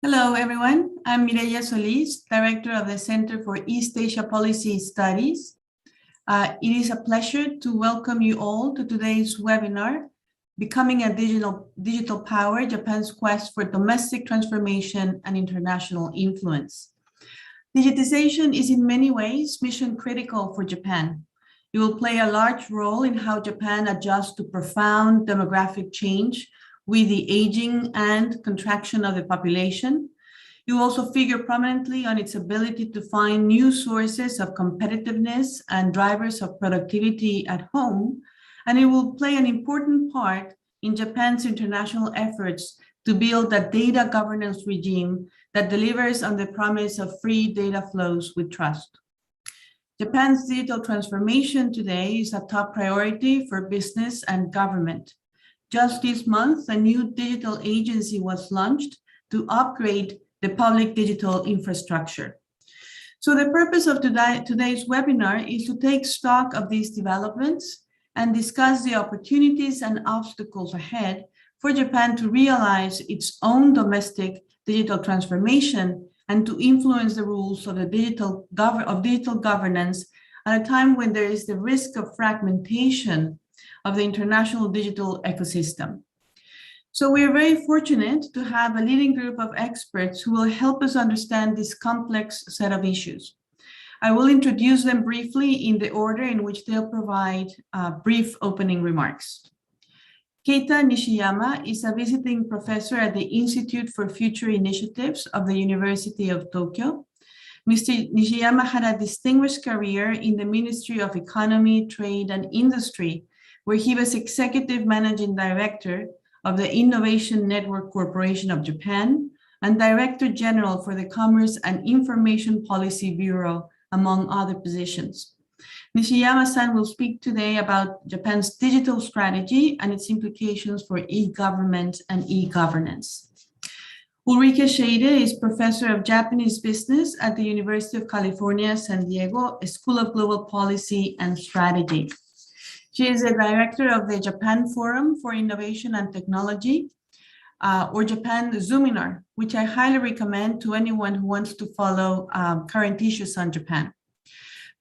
Hello, everyone. I'm Mireya Solis, Director of the Center for East Asia Policy Studies. It is a pleasure to welcome you all to today's webinar, Becoming a Digital Power, Japan's Quest for Domestic Transformation and International Influence. Digitization is in many ways mission critical for Japan. It will play a large role in how Japan adjusts to profound demographic change with the aging and contraction of the population. It will also figure prominently on its ability to find new sources of competitiveness and drivers of productivity at home, and it will play an important part in Japan's international efforts to build a data governance regime that delivers on the promise of free data flows with trust. Japan's digital transformation today is a top priority for business and government. Just this month, a new digital agency was launched to upgrade the public digital infrastructure. So the purpose of today's webinar is to take stock of these developments and discuss the opportunities and obstacles ahead for Japan to realize its own domestic digital transformation and to influence the rules of digital governance at a time when there is the risk of fragmentation of the international digital ecosystem. So we are very fortunate to have a leading group of experts who will help us understand this complex set of issues. I will introduce them briefly in the order in which they'll provide brief opening remarks. Keita Nishiyama is a visiting professor at the Institute for Future Initiatives of the University of Tokyo. Mr. Nishiyama had a distinguished career in the Ministry of Economy, Trade, and Industry, where he was Executive Managing Director of the Innovation Network Corporation of Japan and Director General for the Commerce and Information Policy Bureau, among other positions. Nishiyama-san will speak today about Japan's digital strategy and its implications for e-government and e-governance. Ulrike Scheide is Professor of Japanese Business at the University of California, San Diego, School of Global Policy and Strategy. She is the director of the Japan Forum for Innovation and Technology, or Japan Zoominar, which I highly recommend to anyone who wants to follow current issues on Japan.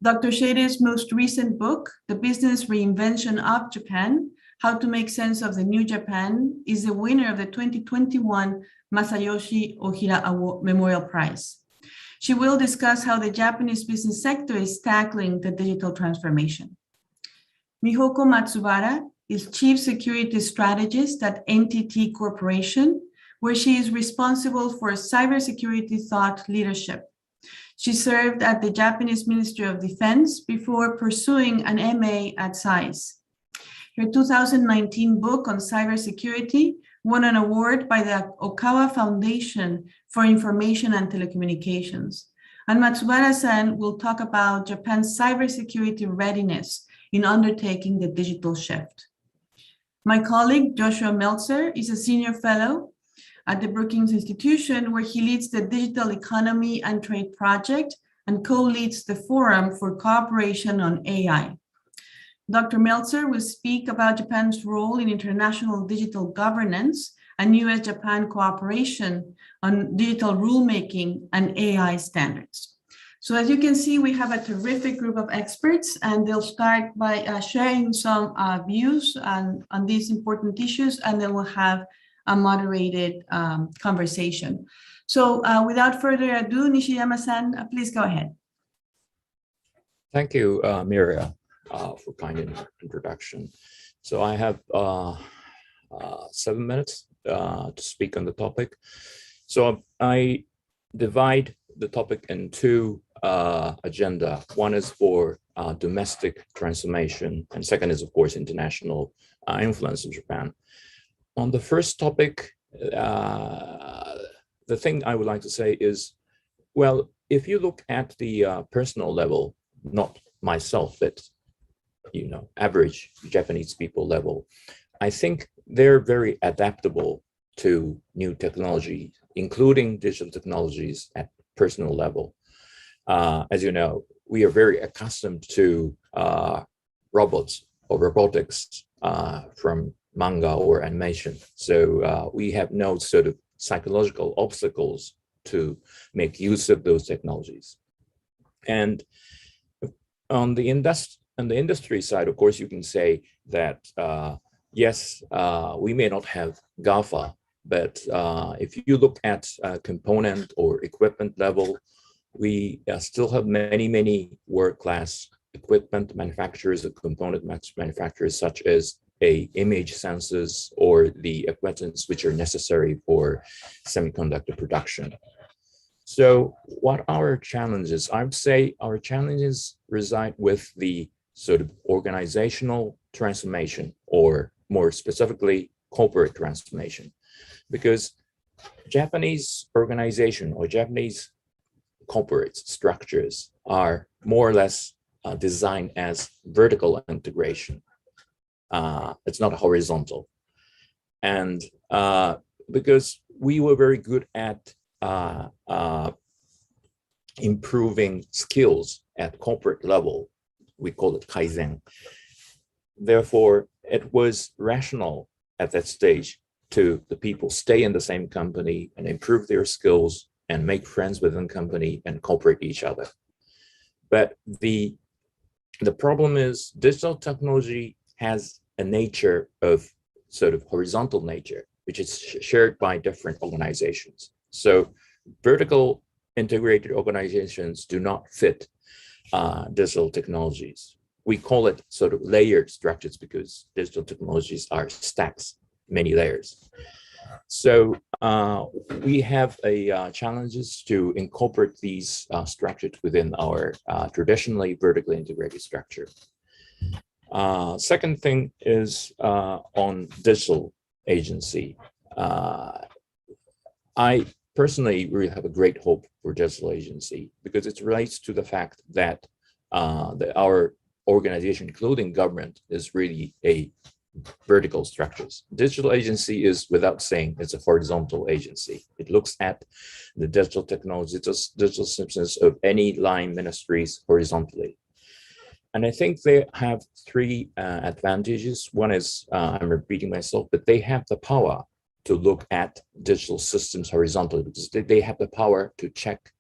Dr. Scheide's most recent book, The Business Reinvention of Japan, How to Make Sense of the New Japan, is the winner of the 2021 Masayoshi Ohira Memorial Prize. She will discuss how the Japanese business sector is tackling the digital transformation. Mihoko Matsubara is Chief Security Strategist at NTT Corporation, where she is responsible for cybersecurity thought leadership. She served at the Japanese Ministry of Defense before pursuing an MA at SAIS. Her 2019 book on cybersecurity won an award by the Okawa Foundation for Information and Telecommunications. And Matsubara-san will talk about Japan's cybersecurity readiness in undertaking the digital shift. My colleague, Joshua Meltzer, is a senior fellow at the Brookings Institution, where he leads the Digital Economy and Trade Project and co-leads the Forum for Cooperation on AI. Dr. Meltzer will speak about Japan's role in international digital governance and US-Japan cooperation on digital rulemaking and AI standards. So as you can see, we have a terrific group of experts, and they'll start by sharing some views on these important issues, and then we'll have a moderated conversation. So without further ado, Nishiyama-san, please go ahead. Thank you, Mireya, for kind introduction. So I have 7 minutes to speak on the topic. So I divide the topic in two agenda. One is for domestic transformation, and second is, of course, international influence of Japan. On the first topic, the thing I would like to say is, well, if you look at the personal level, not myself, but average Japanese people level, I think they're very adaptable to new technology, including digital technologies at personal level. As you know, we are very accustomed to robots or robotics from manga or animation. So we have no sort of psychological obstacles to make use of those technologies. And on the industry side, of course, you can say that, yes, we may not have GAFA, but if you look at component or equipment level, we still have many world-class equipment manufacturers or component manufacturers, such as image sensors or the equipment which are necessary for semiconductor production. So what our challenges? I would say our challenges reside with the sort of organizational transformation, or more specifically, corporate transformation, because Japanese organization or Japanese corporate structures are more or less designed as vertical integration. It's not horizontal. And because we were very good at improving skills at corporate level, we call it Kaizen. Therefore, it was rational at that stage to the people stay in the same company and improve their skills and make friends within the company and cooperate each other. But the problem is digital technology has a nature of sort of horizontal nature, which is shared by different organizations. So vertical integrated organizations do not fit digital technologies. We call it sort of layered structures because digital technologies are stacks, many layers. So we have challenges to incorporate these structures within our traditionally vertically integrated structure. Second thing is on digital agency. I personally really have a great hope for digital agency because it relates to the fact that our organization, including government, is really a vertical structures. Digital agency is, without saying, it's a horizontal agency. It looks at the digital technology, digital systems of any line ministries horizontally. And I think they have three advantages. One is, I'm repeating myself, but they have the power to look at digital systems horizontally because they have the power to check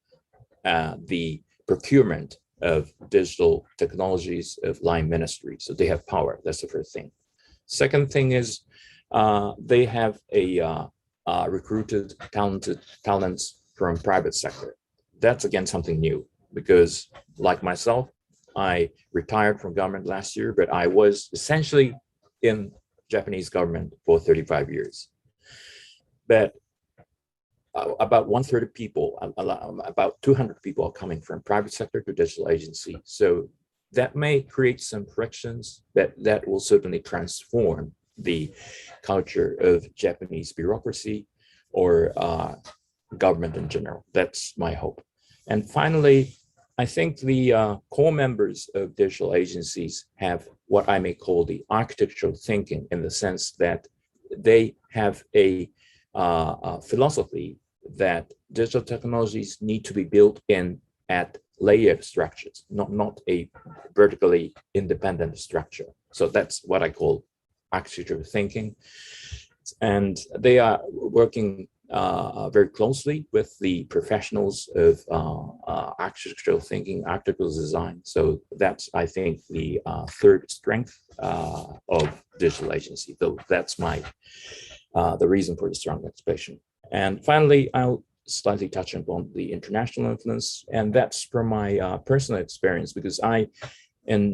the procurement of digital technologies of line ministry. So they have power. That's the first thing. Second thing is they have recruited talents from private sector. That's again something new because, like myself, I retired from government last year, but I was essentially in Japanese government for 35 years. But about 1/3 of people, about 200 people are coming from private sector to digital agency. So that may create some frictions that will certainly transform the culture of Japanese bureaucracy or government in general. That's my hope. And finally, I think the core members of digital agencies have what I may call the architectural thinking, in the sense that they have a philosophy that digital technologies need to be built in at layered structures, not a vertically independent structure. So that's what I call architectural thinking. And they are working very closely with the professionals of architectural thinking, architectural design. So that's, I think, the third strength of digital agency. Though that's the reason for the strong expression. And finally, I'll slightly touch upon the international influence, and that's from my personal experience, because in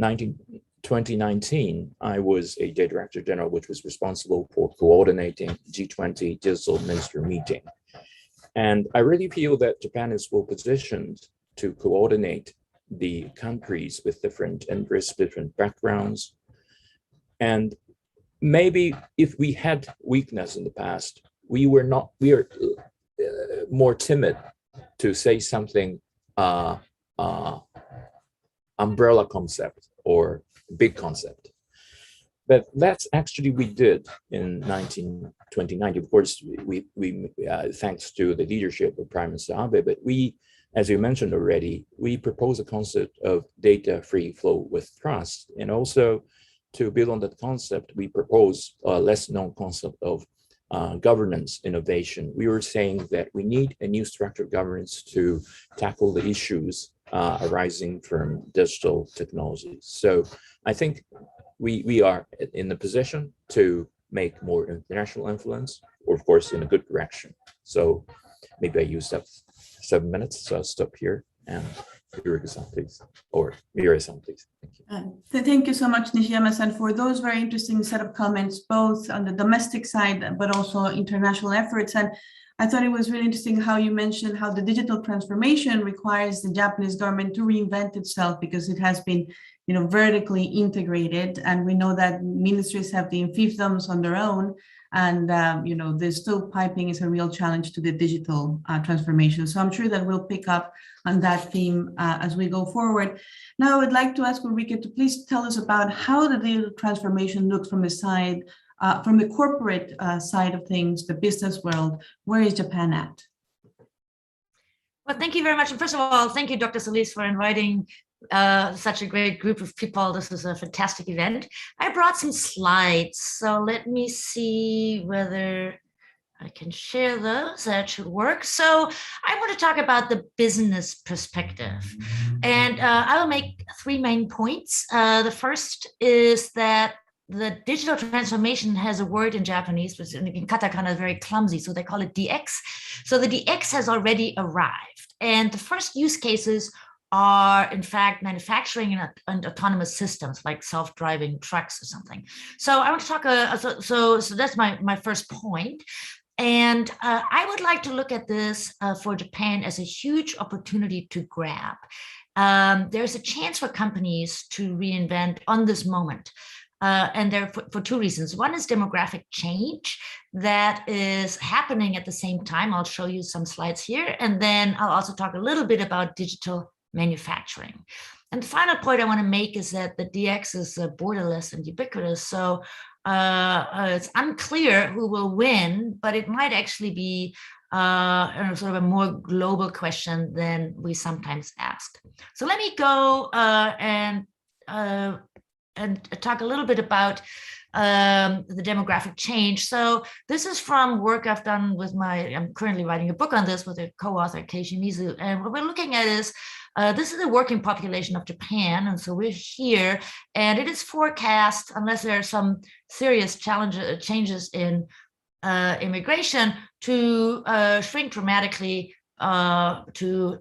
2019, I was a Director General, which was responsible for coordinating G20 Digital Minister meeting. And I really feel that Japan is well positioned to coordinate the countries with different interests, different backgrounds. And maybe if we had weakness in the past, we are more timid to say something umbrella concept or big concept. But that's actually we did in 2019. Of course, we thanks to the leadership of Prime Minister Abe, but we, as you mentioned already, we propose a concept of data free flow with trust. And also to build on that concept, we propose a less known concept of governance innovation. We were saying that we need a new structured governance to tackle the issues arising from digital technologies. So I think we are in the position to make more international influence, or of course in a good direction. So maybe I used up 7 minutes, so I'll stop here and Yuri-san, please, or Mirai-san, please. Thank you. Thank you so much, Nishiyama-san, for those very interesting set of comments, both on the domestic side, but also international efforts. And I thought it was really interesting how you mentioned how the digital transformation requires the Japanese government to reinvent itself because it has been, vertically integrated. And we know that ministries have the fiefdoms on their own. And, the stovepiping is a real challenge to the digital transformation. So I'm sure that we'll pick up on that theme as we go forward. Now, I would like to ask Ulrike to please tell us about how the digital transformation looks from the side, from the corporate side of things, the business world. Where is Japan at? Well, thank you very much. And first of all, thank you, Dr. Solis, for inviting such a great group of people. This is a fantastic event. I brought some slides, so let me see whether I can share those. That should work. So I want to talk about the business perspective, and I will make 3 main points. The first is that the digital transformation has a word in Japanese, which in katakana is very clumsy, so they call it DX. So the DX has already arrived, and the first use cases are in fact manufacturing and autonomous systems like self-driving trucks or something. So I want to talk, so that's my first point. And I would like to look at this for Japan as a huge opportunity to grab. There's a chance for companies to reinvent on this moment. And there for 2 reasons. One is demographic change that is happening at the same time. I'll show you some slides here. And then I'll also talk a little bit about digital manufacturing. And the final point I want to make is that the DX is borderless and ubiquitous. So it's unclear who will win, but it might actually be sort of a more global question than we sometimes ask. So let me go and talk a little bit about the demographic change. So this is from work I've done with I'm currently writing a book on this with a co-author, Kei Shimizu. And what we're looking at is, this is the working population of Japan. And so we're here, and it is forecast, unless there are some serious changes in immigration, to shrink dramatically to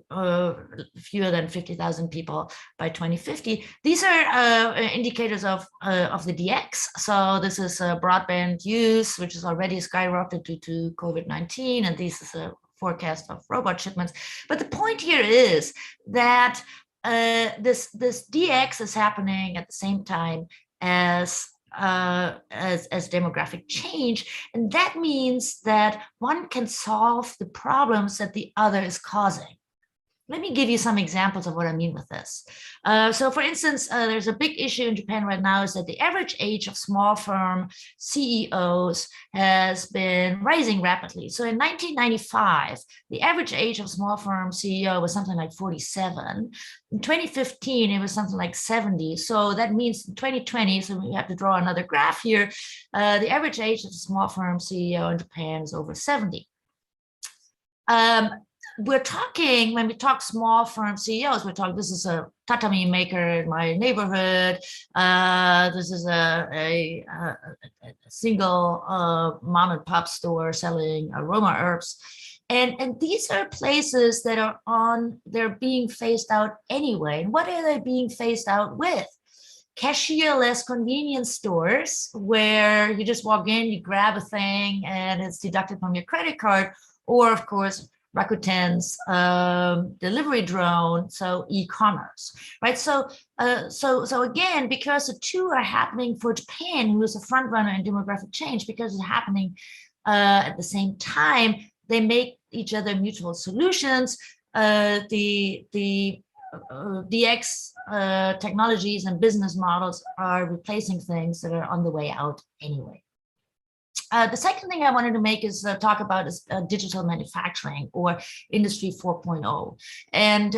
fewer than 50,000 people by 2050. These are indicators of the DX. So this is broadband use, which is already skyrocketed due to COVID-19, and this is a forecast of robot shipments. But the point here is that this DX is happening at the same time as demographic change, and that means that one can solve the problems that the other is causing. Let me give you some examples of what I mean with this. So for instance, there's a big issue in Japan right now is that the average age of small firm CEOs has been rising rapidly. So in 1995, the average age of small firm CEO was something like 47. In 2015, it was something like 70. So that means in 2020, so we have to draw another graph here, the average age of a small firm CEO in Japan is over 70. We're talking, when we talk small firm CEOs, we're talking, this is a tatami maker in my neighborhood. This is a single mom and pop store selling aroma herbs. And these are places that they're being phased out anyway. And what are they being phased out with? Cashierless convenience stores where you just walk in, you grab a thing and it's deducted from your credit card, or of course, Rakuten's delivery drone, so e-commerce, right? So again, because the 2 are happening for Japan, who is a front runner in demographic change, because it's happening at the same time, they make each other mutual solutions. The DX technologies and business models are replacing things that are on the way out anyway. The second thing I wanted to make is talk about is digital manufacturing, or Industry 4.0. And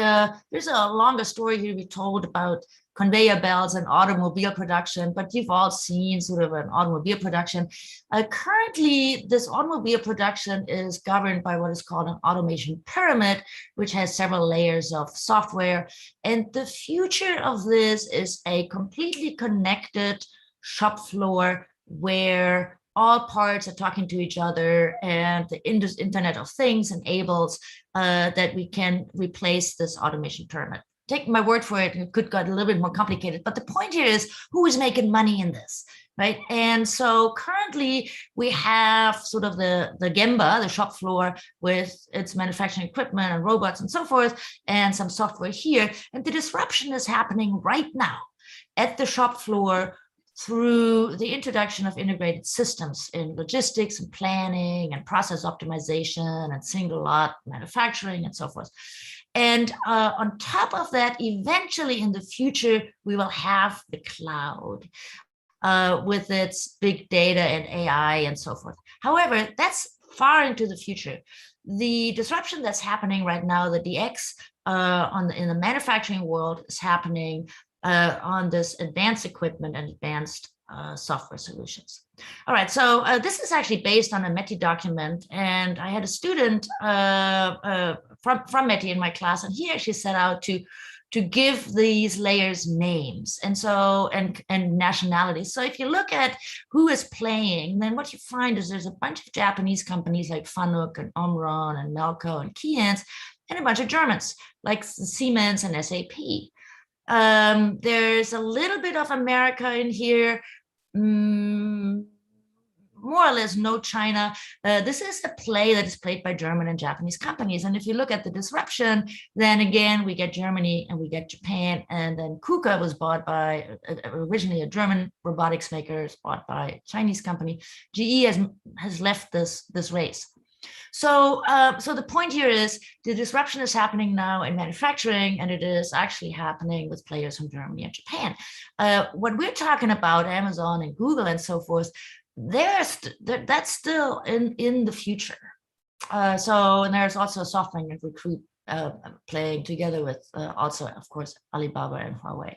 there's a longer story here to be told about conveyor belts and automobile production, but you've all seen sort of an automobile production. Currently, this automobile production is governed by what is called an automation pyramid, which has several layers of software. And the future of this is a completely connected shop floor where all parts are talking to each other, and the Internet of Things enables that we can replace this automation pyramid. Take my word for it, it could get a little bit more complicated, but the point here is who is making money in this, right? And so currently we have sort of the Gemba, the shop floor, with its manufacturing equipment and robots and so forth, and some software here. And the disruption is happening right now at the shop floor through the introduction of integrated systems in logistics and planning and process optimization and single lot manufacturing and so forth. And on top of that, eventually in the future, we will have the cloud with its big data and AI and so forth. However, that's far into the future. The disruption that's happening right now, the DX in the manufacturing world, is happening on this advanced equipment and advanced software solutions. All right, so this is actually based on a METI document, and I had a student from METI in my class, and he actually set out to give these layers names and so and nationalities. So if you look at who is playing, then what you find is there's a bunch of Japanese companies like Fanuc and Omron and Melco and Keyence, and a bunch of Germans like Siemens and SAP. There's a little bit of America in here, more or less no China. This is a play that is played by German and Japanese companies. And if you look at the disruption, then again, we get Germany and we get Japan. And then KUKA was bought by originally a German robotics maker, bought by a Chinese company. GE has left this race. So, so the point here is the disruption is happening now in manufacturing, and it is actually happening with players from Germany and Japan. What we're talking about, Amazon and Google and so forth, that's still in the future. So, and there's also SoftBank and Recruit playing together with also, of course, Alibaba and Huawei.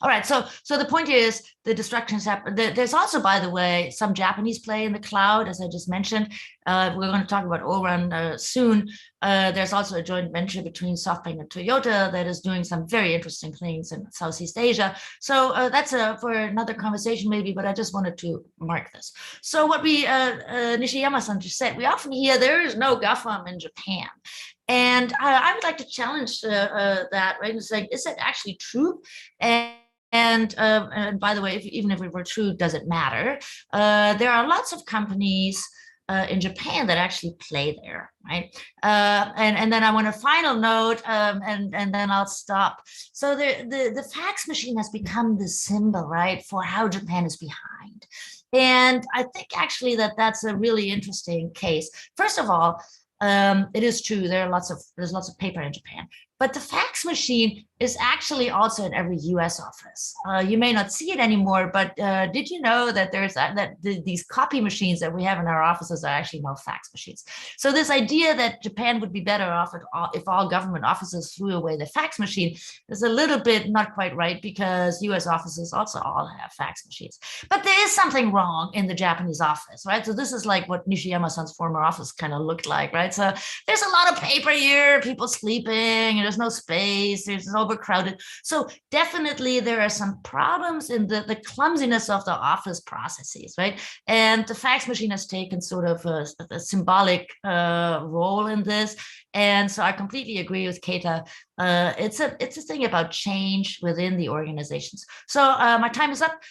All right, so the point here is the destructions happen. There's also, by the way, some Japanese play in the cloud, as I just mentioned. We're going to talk about ORAN soon. There's also a joint venture between SoftBank and Toyota that is doing some very interesting things in Southeast Asia. So that's for another conversation maybe, but I just wanted to mark this. So what we, Nishiyama-san just said, we often hear there is no GAFAM in Japan. And I would like to challenge that, right? And say, is it actually true? And by the way, even if it were true, does it matter? There are lots of companies in Japan that actually play there, right? And then I want a final note, and then I'll stop. So the fax machine has become the symbol, right, for how Japan is behind. And I think actually that's a really interesting case. First of all, it is true there's lots of paper in Japan, but the fax machine is actually also in every US office. You may not see it anymore, but did you know that these copy machines that we have in our offices are actually now fax machines? So this idea that Japan would be better off if all government offices threw away the fax machine is a little bit not quite right, because US offices also all have fax machines. But there is something wrong in the Japanese office, right? So this is like what Nishiyama-san's former office kind of looked like, right? So there's a lot of paper here, people sleeping, and there's no space, there's overcrowded. So definitely there are some problems in the clumsiness of the office processes, right? And the fax machine has taken sort of a symbolic role in this. And so I completely agree with Keita. It's a thing about change within the organizations. So my time is up.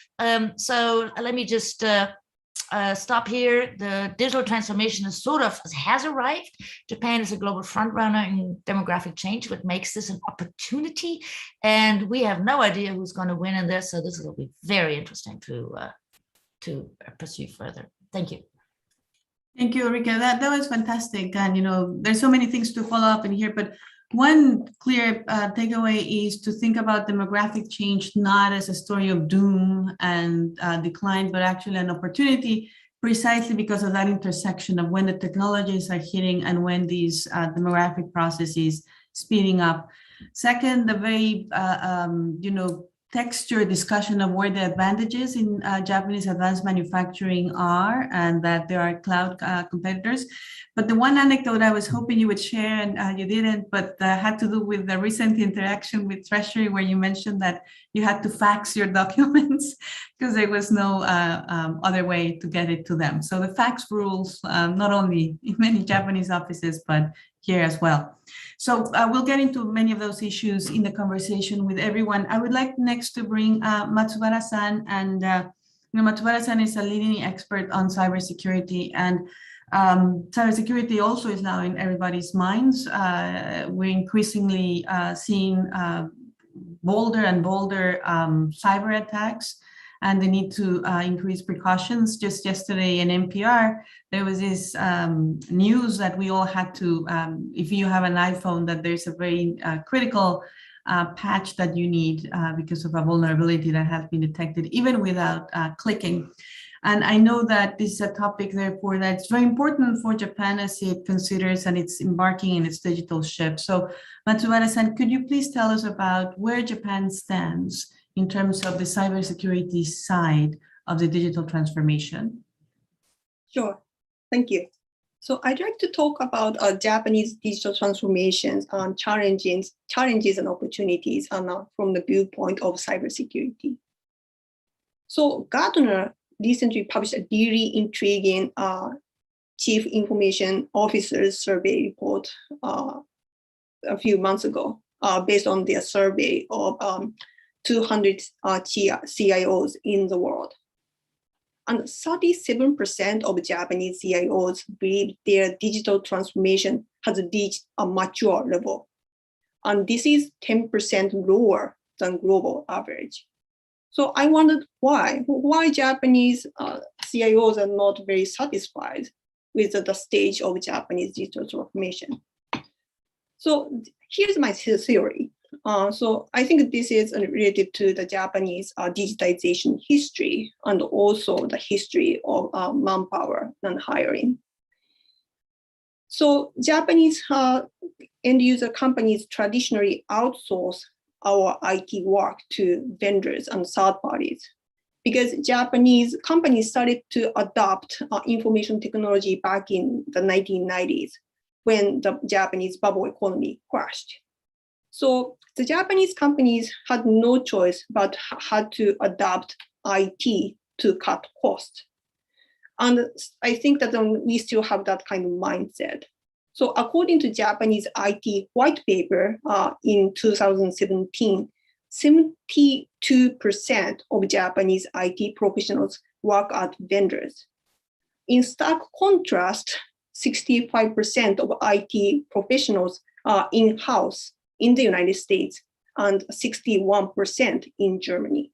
So let me just stop here. The digital transformation has arrived. Japan is a global frontrunner in demographic change, which makes this an opportunity. And we have no idea who's going to win in this. So this will be very interesting to pursue further. Thank you. Thank you, Ulrike. That was fantastic. And, there's so many things to follow up in here, but one clear takeaway is to think about demographic change not as a story of doom and decline, but actually an opportunity precisely because of that intersection of when the technologies are hitting and when these demographic processes speeding up. Second, the very, texture discussion of where the advantages in Japanese advanced manufacturing are, and that there are cloud competitors. But the one anecdote I was hoping you would share, and you didn't, but had to do with the recent interaction with Treasury, where you mentioned that you had to fax your documents because there was no other way to get it to them. So the fax rules, not only in many Japanese offices, but here as well. So we'll get into many of those issues in the conversation with everyone. I would like next to bring Matsubara-san, and Matsubara-san is a leading expert on cybersecurity, and cybersecurity also is now in everybody's minds. We're increasingly seeing bolder and bolder cyber attacks, and the need to increase precautions. Just yesterday in NPR, there was this news that we all had to, if you have an iPhone, that there's a very critical patch that you need because of a vulnerability that has been detected, even without clicking. And I know that this is a topic, therefore, that's very important for Japan as it considers and it's embarking in its digital shift. So Matsubara-san, could you please tell us about where Japan stands in terms of the cybersecurity side of the digital transformation? Sure, thank you. So I'd like to talk about Japanese digital transformations and challenges and opportunities from the viewpoint of cybersecurity. So Gartner recently published a really intriguing Chief Information Officers Survey report a few months ago, based on their survey of 200 CIOs in the world. And 37% of Japanese CIOs believe their digital transformation has reached a mature level. And this is 10% lower than global average. So I wondered why Japanese CIOs are not very satisfied with the stage of Japanese digital transformation. So here's my theory. So I think this is related to the Japanese digitization history and also the history of manpower and hiring. So Japanese end user companies traditionally outsource our IT work to vendors and third parties, because Japanese companies started to adopt information technology back in the 1990s when the Japanese bubble economy crashed. So the Japanese companies had no choice but had to adopt IT to cut costs. And I think that we still have that kind of mindset. So according to Japanese IT white paper in 2017, 72% of Japanese IT professionals work at vendors. In stark contrast, 65% of IT professionals are in-house in the United States and 61% in Germany.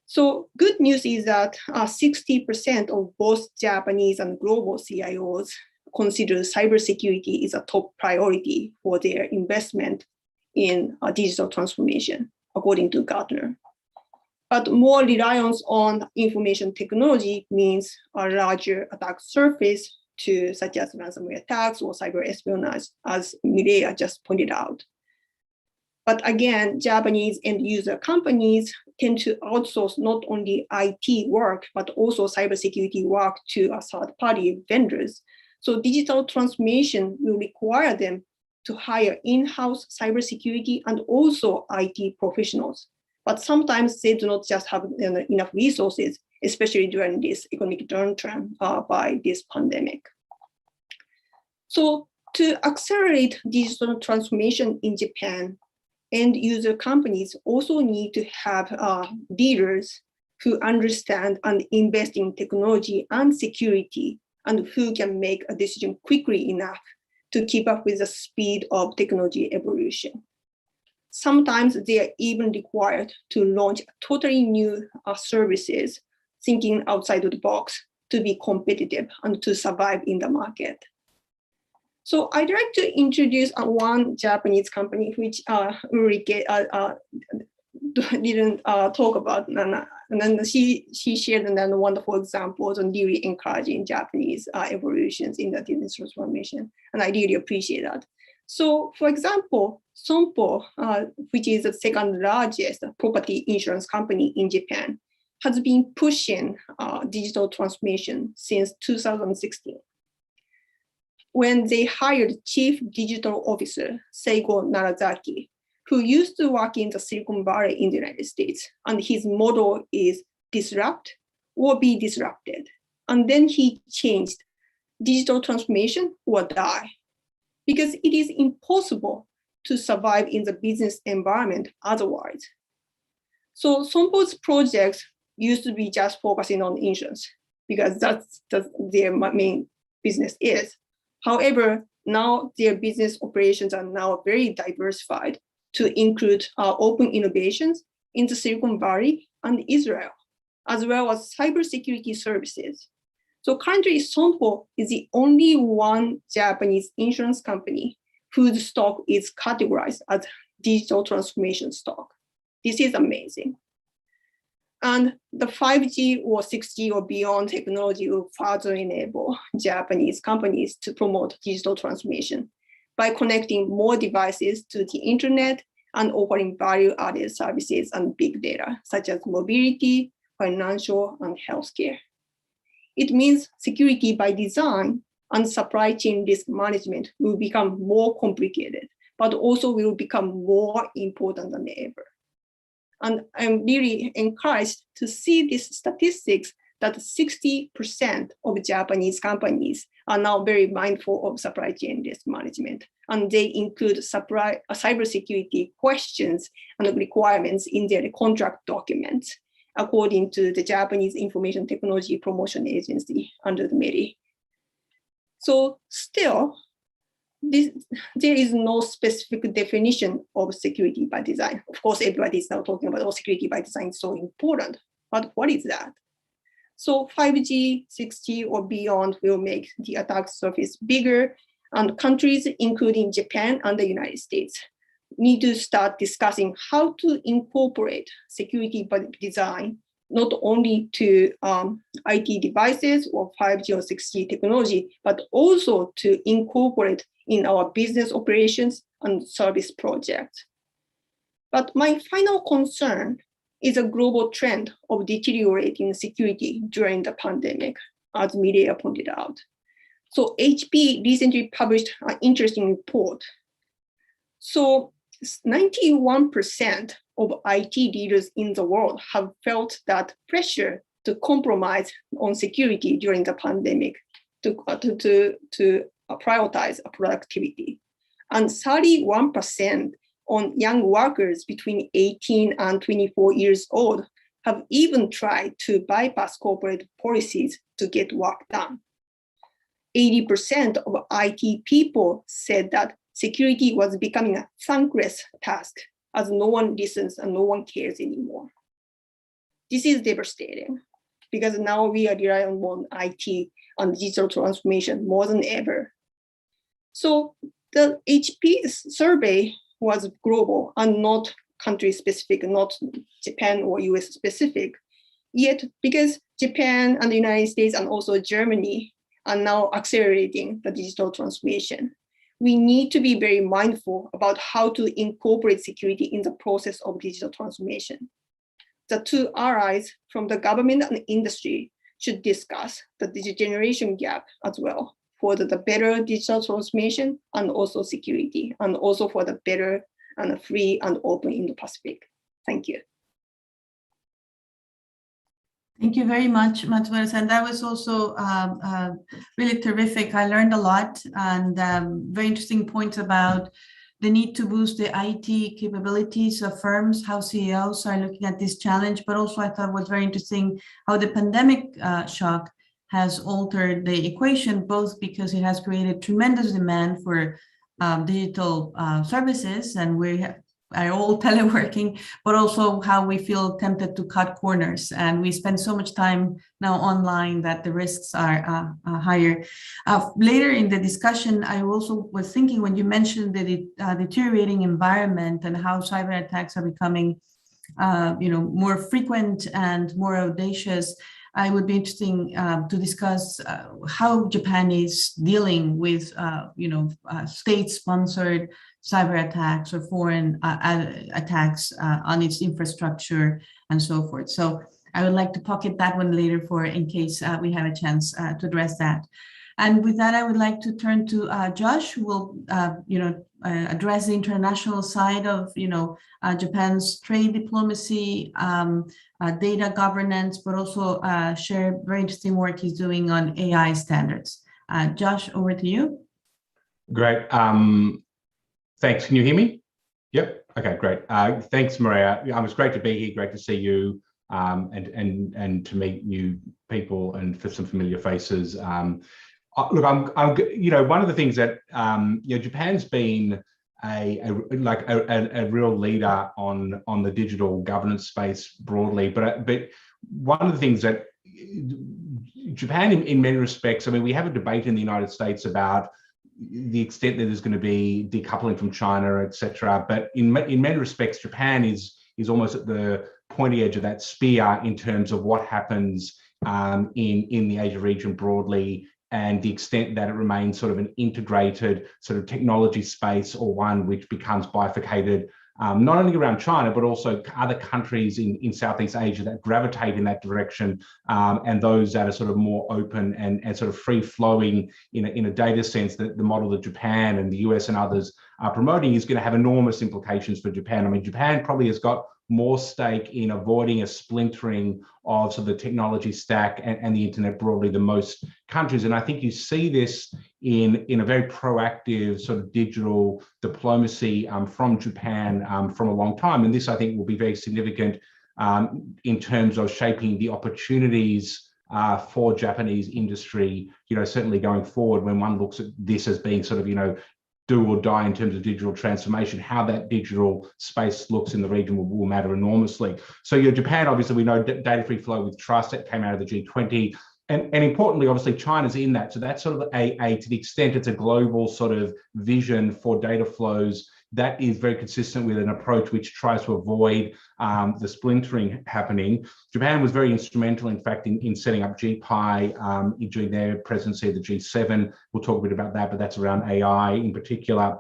So good news is that 60% of both Japanese and global CIOs consider cybersecurity is a top priority for their investment in digital transformation, according to Gartner. But more reliance on information technology means a larger attack surface such as ransomware attacks or cyber espionage, as Mireya just pointed out. But again, Japanese end user companies tend to outsource not only IT work, but also cybersecurity work to third-party vendors. So digital transformation will require them to hire in-house cybersecurity and also IT professionals. But sometimes they do not just have enough resources, especially during this economic downturn by this pandemic. So to accelerate digital transformation in Japan, end user companies also need to have leaders who understand and invest in technology and security, and who can make a decision quickly enough to keep up with the speed of technology evolution. Sometimes they are even required to launch totally new services, thinking outside of the box to be competitive and to survive in the market. So I'd like to introduce one Japanese company which Ulrike didn't talk about, and and then she shared then wonderful examples and really encouraging Japanese evolutions in the digital transformation, and I really appreciate that. So, for example, Sompo, which is the second largest property insurance company in Japan, has been pushing digital transformation since 2016. When they hired Chief Digital Officer Seigo Narazaki, who used to work in the Silicon Valley in the United States, and his motto is disrupt or be disrupted. And then he changed digital transformation or die, because it is impossible to survive in the business environment otherwise. So Sompo's projects used to be just focusing on insurance because that's their main business is. However, now their business operations are now very diversified to include open innovations in the Silicon Valley and Israel, as well as cybersecurity services. So currently, Sompo is the only one Japanese insurance company whose stock is categorized as digital transformation stock. This is amazing. And the 5G or 6G or beyond technology will further enable Japanese companies to promote digital transformation by connecting more devices to the internet and offering value-added services and big data, such as mobility, financial, and healthcare. It means security by design and supply chain risk management will become more complicated, but also will become more important than ever. And I'm really encouraged to see these statistics that 60% of Japanese companies are now very mindful of supply chain risk management. And they include cybersecurity questions and requirements in their contract documents, according to the Japanese Information Technology Promotion Agency under the MERI. So still, there is no specific definition of security by design. Of course, everybody is now talking about, oh, security by design is so important, but what is that? So 5G, 6G, or beyond will make the attack surface bigger, and countries, including Japan and the United States, need to start discussing how to incorporate security by design, not only to IT devices or 5G or 6G technology, but also to incorporate in our business operations and service projects. But my final concern is a global trend of deteriorating security during the pandemic, as Mireya pointed out. So HP recently published an interesting report. So 91% of IT leaders in the world have felt that pressure to compromise on security during the pandemic to prioritize productivity. And 31% on young workers between 18 and 24 years old have even tried to bypass corporate policies to get work done. 80% of IT people said that security was becoming a thankless task as no one listens and no one cares anymore. This is devastating because now we are relying on IT and digital transformation more than ever. So the HP survey was global and not country specific, not Japan or US specific. Yet because Japan and the United States and also Germany are now accelerating the digital transformation, we need to be very mindful about how to incorporate security in the process of digital transformation. The two allies from the government and industry should discuss the digital generation gap as well for the better digital transformation and also security, and also for the better and free and open Indo-Pacific. Thank you. Thank you very much, Matsumoto-san. That was also really terrific. I learned a lot, and very interesting points about the need to boost the IT capabilities of firms, how CEOs are looking at this challenge, but also I thought was very interesting how the pandemic shock has altered the equation, both because it has created tremendous demand for digital services, and we are all teleworking, but also how we feel tempted to cut corners. And we spend so much time now online that the risks are higher. Later in the discussion, I also was thinking when you mentioned the deteriorating environment and how cyber attacks are becoming more frequent and more audacious, I would be interesting to discuss how Japan is dealing with, state-sponsored cyber attacks or foreign attacks on its infrastructure and so forth. So I would like to pocket that one later for in case we have a chance to address that. And with that, I would like to turn to Josh, who will, address the international side of, Japan's trade diplomacy, data governance, but also share very interesting work he's doing on AI standards. Josh, over to you. Great. Thanks. Can you hear me? Yep. Okay, great. Thanks, Maria. It was great to be here. Great to see you and to meet new people and for some familiar faces. Look, I'm one of the things that Japan's been a real leader on the digital governance space broadly, but one of the things that Japan, in many respects, I mean, we have a debate in the United States about the extent that there's going to be decoupling from China, etc. But in many respects, Japan is almost at the pointy edge of that spear in terms of what happens in the Asia region broadly, and the extent that it remains sort of an integrated sort of technology space, or one which becomes bifurcated, not only around China, but also other countries in Southeast Asia that gravitate in that direction, and those that are sort of more open and sort of free-flowing in a data sense. That the model that Japan and the US and others are promoting is going to have enormous implications for Japan. I mean, Japan probably has got more stake in avoiding a splintering of sort of the technology stack and the internet broadly than most countries. And I think you see this in a very proactive sort of digital diplomacy from Japan from a long time. And this, I think, will be very significant in terms of shaping the opportunities for Japanese industry, certainly going forward, when one looks at this as being sort of, do or die in terms of digital transformation. How that digital space looks in the region will matter enormously. So Japan, obviously, we know data-free flow with trust, that came out of the G20. And importantly, obviously, China's in that. So that's sort of to the extent it's a global sort of vision for data flows, that is very consistent with an approach which tries to avoid the splintering happening. Japan was very instrumental, in fact, in setting up GPI during their presidency of the G7. We'll talk a bit about that, but that's around AI in particular.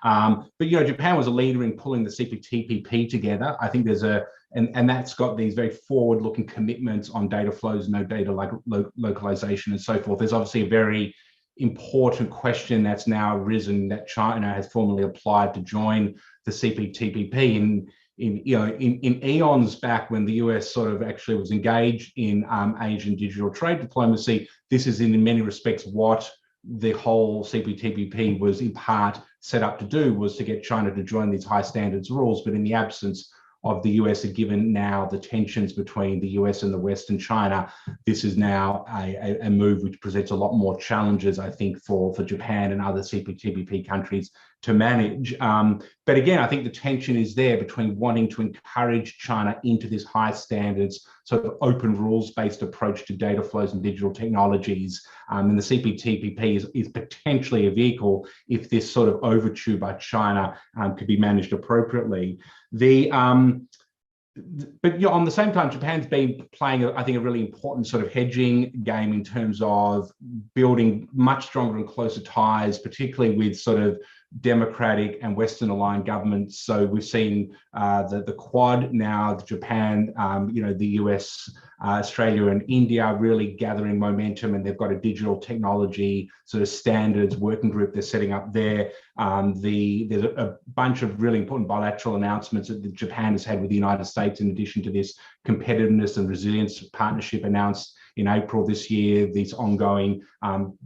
But Japan was a leader in pulling the CPTPP together. I think there's and that's got these very forward-looking commitments on data flows, no data like localization and so forth. There's obviously a very important question that's now arisen that China has formally applied to join the CPTPP. In eons back, when the US sort of actually was engaged in Asian digital trade diplomacy, this is in many respects what the whole CPTPP was in part set up to do, was to get China to join these high standards rules. But in the absence of the US, given now the tensions between the US and the West and China, this is now a move which presents a lot more challenges, I think, for Japan and other CPTPP countries to manage. But again, I think the tension is there between wanting to encourage China into this high standards, sort of open rules-based approach to data flows and digital technologies. And the CPTPP is potentially a vehicle if this sort of overture by China could be managed appropriately. But on the same time, Japan's been playing, I think, a really important sort of hedging game in terms of building much stronger and closer ties, particularly with sort of democratic and Western aligned governments. So we've seen the Quad now, Japan, the US, Australia and India really gathering momentum, and they've got a digital technology sort of standards working group they're setting up there. There's a bunch of really important bilateral announcements that Japan has had with the United States, in addition to this competitiveness and resilience partnership announced in April this year, these ongoing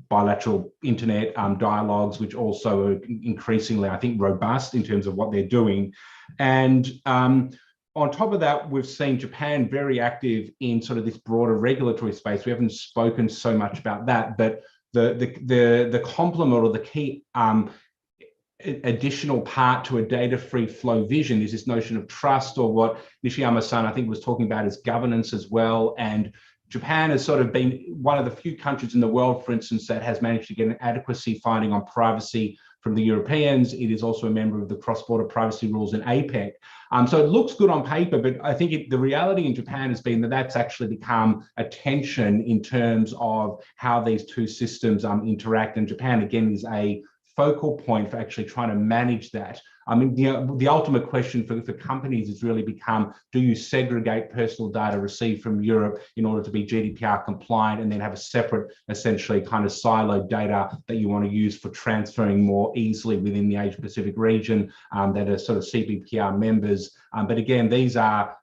bilateral internet dialogues, which also are increasingly, I think, robust in terms of what they're doing. And on top of that, we've seen Japan very active in sort of this broader regulatory space. We haven't spoken so much about that, but the complement or the key additional part to a data-free flow vision is this notion of trust, or what Nishiyama-san, I think, was talking about as governance as well. And Japan has sort of been one of the few countries in the world, for instance, that has managed to get an adequacy finding on privacy from the Europeans. It is also a member of the cross-border privacy rules in APEC. So it looks good on paper, but I think the reality in Japan has been that that's actually become a tension in terms of how these two systems interact. And Japan, again, is a focal point for actually trying to manage that. I mean, the ultimate question for companies has really become, do you segregate personal data received from Europe in order to be GDPR compliant and then have a separate, essentially kind of siloed data that you want to use for transferring more easily within the Asia Pacific region that are sort of CBPR members. But again, these are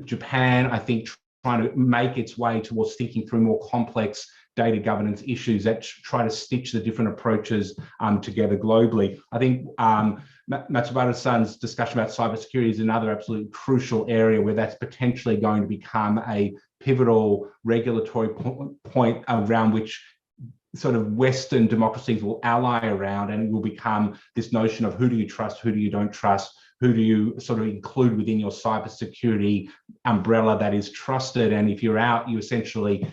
Japan, I think, trying to make its way towards thinking through more complex data governance issues that try to stitch the different approaches together globally. I think Matsubara-san's discussion about cybersecurity is another absolutely crucial area where that's potentially going to become a pivotal regulatory point around which sort of Western democracies will ally around, and it will become this notion of who do you trust, who do you don't trust, who do you sort of include within your cybersecurity umbrella that is trusted, and if you're out, you essentially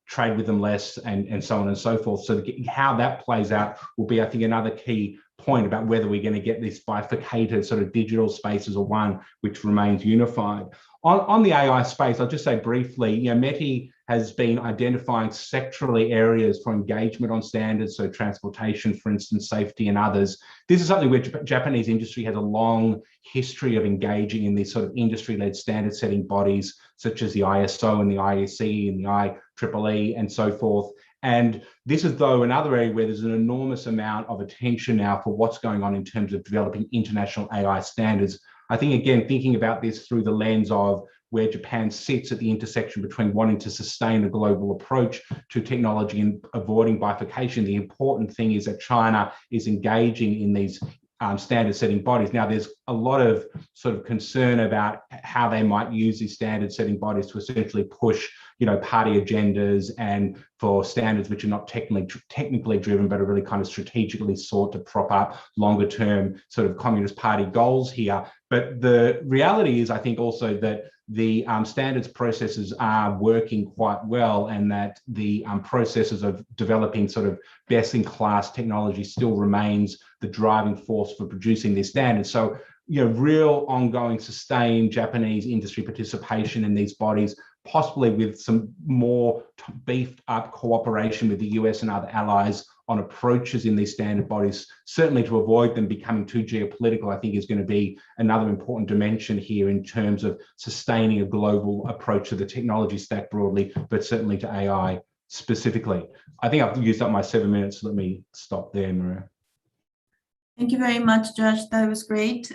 trade with them less, and so on and so forth. So how that plays out will be, I think, another key point about whether we're going to get this bifurcated sort of digital spaces or one which remains unified. On the AI space, I'll just say briefly, METI has been identifying sectorally areas for engagement on standards, so transportation, for instance, safety and others. This is something where Japanese industry has a long history of engaging in these sort of industry-led standard setting bodies, such as the ISO and the IEC and the IEEE and so forth. And this is, though, another area where there's an enormous amount of attention now for what's going on in terms of developing international AI standards. I think, again, thinking about this through the lens of where Japan sits at the intersection between wanting to sustain a global approach to technology and avoiding bifurcation, the important thing is that China is engaging in these standard setting bodies. Now, there's a lot of sort of concern about how they might use these standard setting bodies to essentially push, party agendas and for standards which are not technically driven, but are really kind of strategically sought to prop up longer term sort of Communist Party goals here. But the reality is, I think also that the standards processes are working quite well, and that the processes of developing sort of best-in-class technology still remains the driving force for producing these standards. So, real ongoing sustained Japanese industry participation in these bodies, possibly with some more beefed up cooperation with the US and other allies on approaches in these standard bodies, certainly to avoid them becoming too geopolitical, I think is going to be another important dimension here in terms of sustaining a global approach to the technology stack broadly, but certainly to AI specifically. I think I've used up my 7 minutes. Let me stop there, Maria. Thank you very much, Josh. That was great.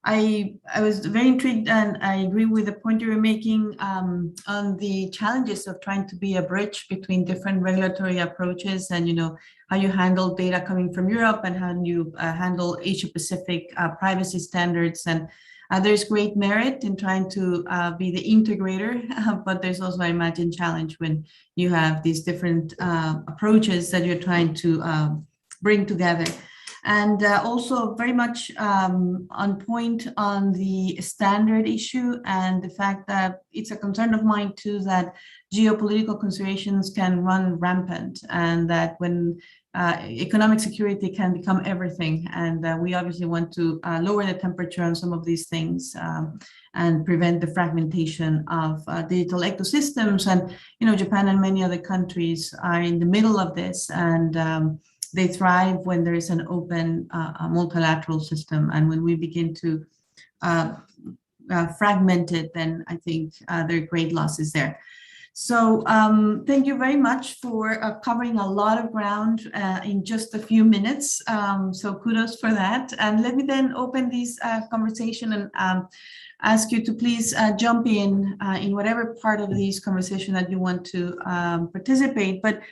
I was very intrigued, and I agree with the point you were making on the challenges of trying to be a bridge between different regulatory approaches, and how you handle data coming from Europe and how you handle Asia Pacific privacy standards. And there's great merit in trying to be the integrator, but there's also, I imagine, challenge when you have these different approaches that you're trying to bring together. And also very much on point on the standard issue and the fact that it's a concern of mine too that geopolitical considerations can run rampant, and that when economic security can become everything, and we obviously want to lower the temperature on some of these things and prevent the fragmentation of digital ecosystems. And Japan and many other countries are in the middle of this, and they thrive when there is an open multilateral system. And when we begin to fragment it, then I think there are great losses there. So thank you very much for covering a lot of ground in just a few minutes. So kudos for that. And let me then open this conversation and ask you to please jump in whatever part of this conversation that you want to participate. But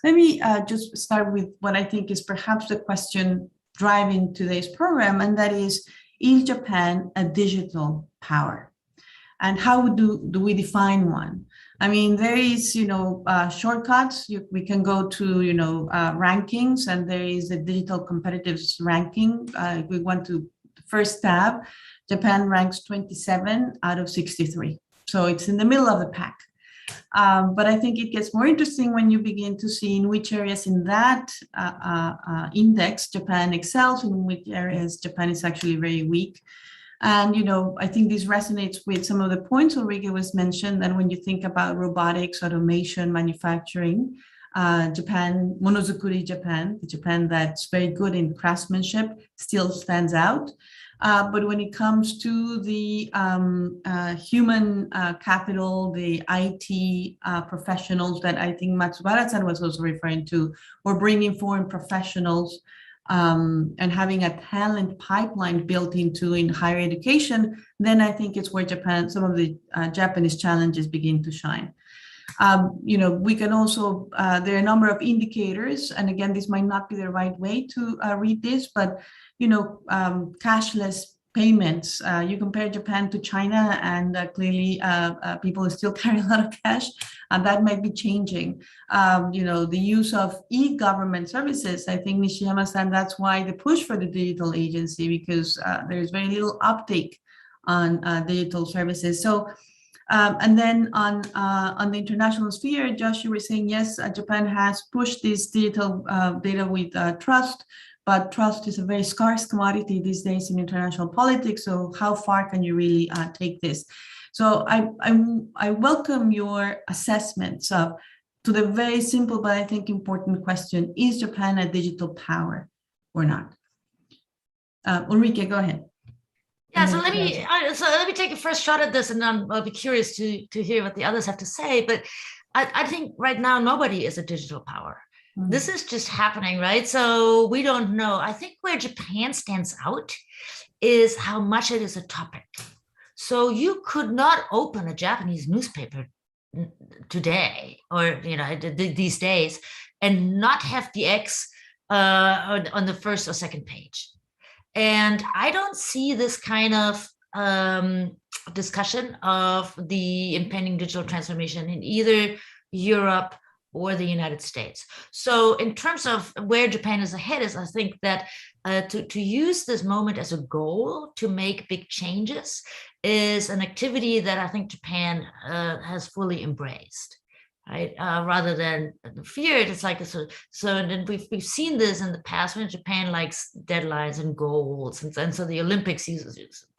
let me just start with what I think is perhaps the question driving today's program, and that is Japan a digital power? And how do we define one? I mean, there is, shortcuts. We can go to, rankings, and there is a digital competitiveness ranking. We want to first tab. Japan ranks 27 out of 63. So it's in the middle of the pack. But I think it gets more interesting when you begin to see in which areas in that index Japan excels, and in which areas Japan is actually very weak. And, I think this resonates with some of the points Ulrike was mentioned. And when you think about robotics, automation, manufacturing, Japan, Monozukuri Japan, the Japan that's very good in craftsmanship, still stands out. But when it comes to the human capital, the IT professionals that I think Matsubara-san was also referring to, or bringing foreign professionals and having a talent pipeline built into in higher education, then I think it's where some of the Japanese challenges begin to shine. We can also, there are a number of indicators, and again, this might not be the right way to read this, but, cashless payments, you compare Japan to China, and clearly people still carry a lot of cash, and that might be changing. The use of e-government services, I think Nishiyama-san, that's why the push for the digital agency, because there's very little uptake on digital services. So, and then on the international sphere, Josh, you were saying, yes, Japan has pushed this digital data with trust, but trust is a very scarce commodity these days in international politics. So how far can you really take this? So I welcome your assessments to the very simple, but I think important question: is Japan a digital power or not? Ulrike, go ahead. Yeah, so let me take a first shot at this, and I'll be curious to hear what the others have to say. But I think right now nobody is a digital power. Mm-hmm. This is just happening, right? So we don't know. I think where Japan stands out is how much it is a topic. So you could not open a Japanese newspaper today, or these days, and not have the X on the first or second page. And I don't see this kind of discussion of the impending digital transformation in either Europe or the United States. So in terms of where Japan is ahead is, I think that to use this moment as a goal to make big changes is an activity that I think Japan has fully embraced. Right, rather than fear it, it's like so. And then we've seen this in the past when Japan likes deadlines and goals, and so the Olympics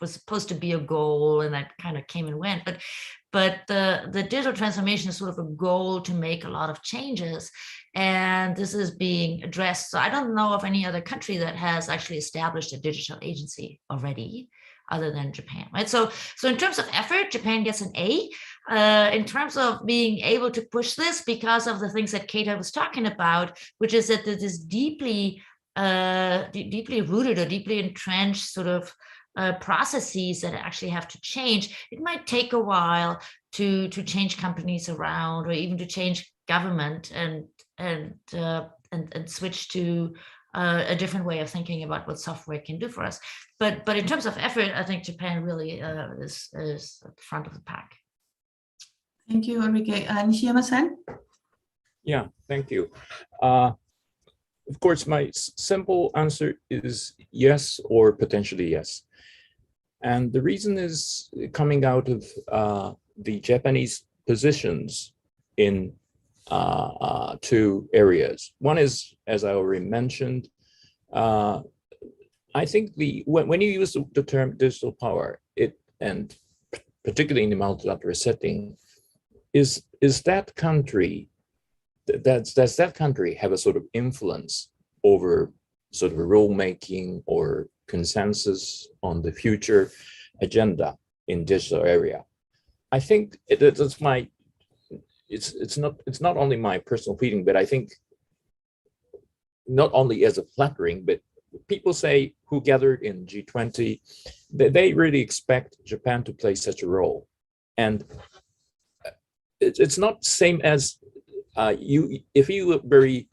was supposed to be a goal, and that kind of came and went. But the digital transformation is sort of a goal to make a lot of changes, and this is being addressed. So I don't know of any other country that has actually established a digital agency already, other than Japan, right? So in terms of effort, Japan gets an A. In terms of being able to push this, because of the things that Keita was talking about, which is that this deeply rooted or deeply entrenched sort of processes that actually have to change. It might take a while to change companies around, or even to change government and switch to a different way of thinking about what software can do for us. But in terms of effort, I think Japan really is at the front of the pack. Thank you, Ulrike. Nishiyama-san? Yeah, thank you. Of course, my simple answer is yes, or potentially yes. And the reason is coming out of the Japanese positions in two areas. One is, as I already mentioned, I think when you use the term digital power, and particularly in the multilateral setting, is that country, does that country have a sort of influence over sort of rule making or consensus on the future agenda in digital area? I think it's not only my personal feeling, but I think not only as a flattering, but people say who gathered in G20, they really expect Japan to play such a role. And it's not the same as if you are very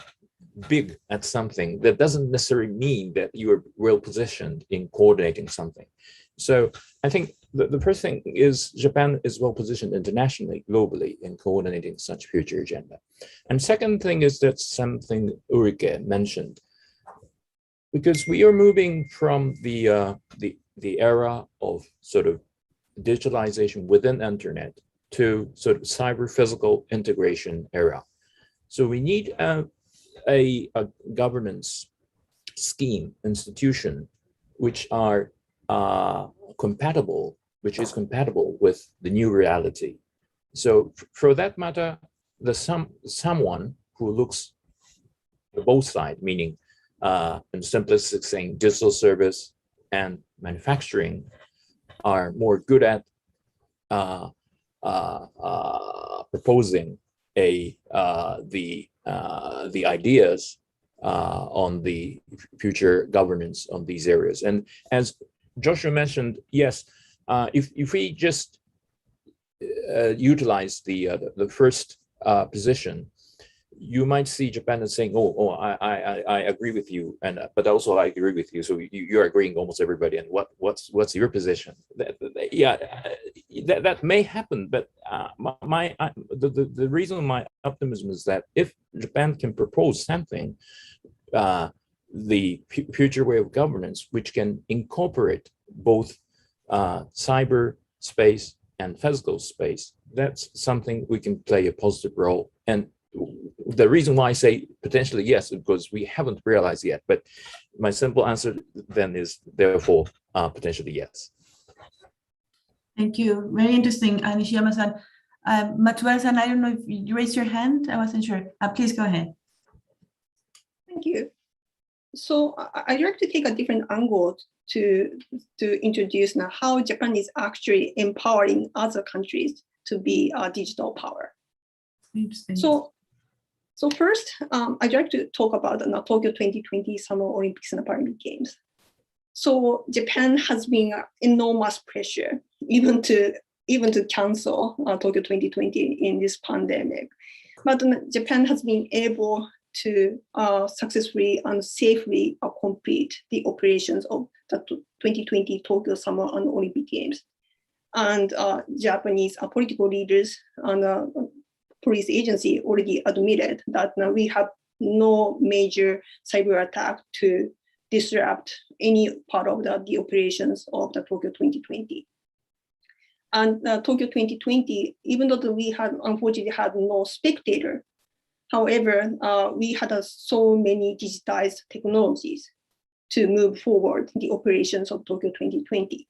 big at something, that doesn't necessarily mean that you are well positioned in coordinating something. So I think the first thing is Japan is well positioned internationally, globally, in coordinating such future agenda. And second thing is that something Ulrike mentioned, because we are moving from the era of sort of digitalization within internet to sort of cyber-physical integration era. So we need a governance scheme, institution, which are compatible with the new reality. So for that matter, someone who looks at both sides, meaning in simplistic saying, digital service and manufacturing, are more good at proposing the ideas on the future governance on these areas. And as Joshua mentioned, yes, if we just utilize the first position, you might see Japan as saying, I agree with you, and but also I agree with you. So you're agreeing almost everybody. And what's your position? That may happen, but the reason my optimism is that if Japan can propose something, the future way of governance, which can incorporate both cyber space and physical space, that's something we can play a positive role. And the reason why I say potentially yes, because we haven't realized yet, but my simple answer then is therefore potentially yes. Thank you. Very interesting, Nishiyama-san. Matsuura-san, I don't know if you raised your hand. I wasn't sure. Please go ahead. Thank you. So I'd like to take a different angle to introduce now how Japan is actually empowering other countries to be a digital power. Interesting. So first, I'd like to talk about the Tokyo 2020 Summer Olympics and Paralympic Games. So Japan has been enormous pressure even to cancel Tokyo 2020 in this pandemic. But Japan has been able to successfully and safely complete the operations of the 2020 Tokyo Summer and Olympic Games. And Japanese political leaders and police agency already admitted that now we have no major cyber attack to disrupt any part of the operations of the Tokyo 2020. And Tokyo 2020, even though we had unfortunately had no spectator, however, we had so many digitized technologies to move forward the operations of Tokyo 2020.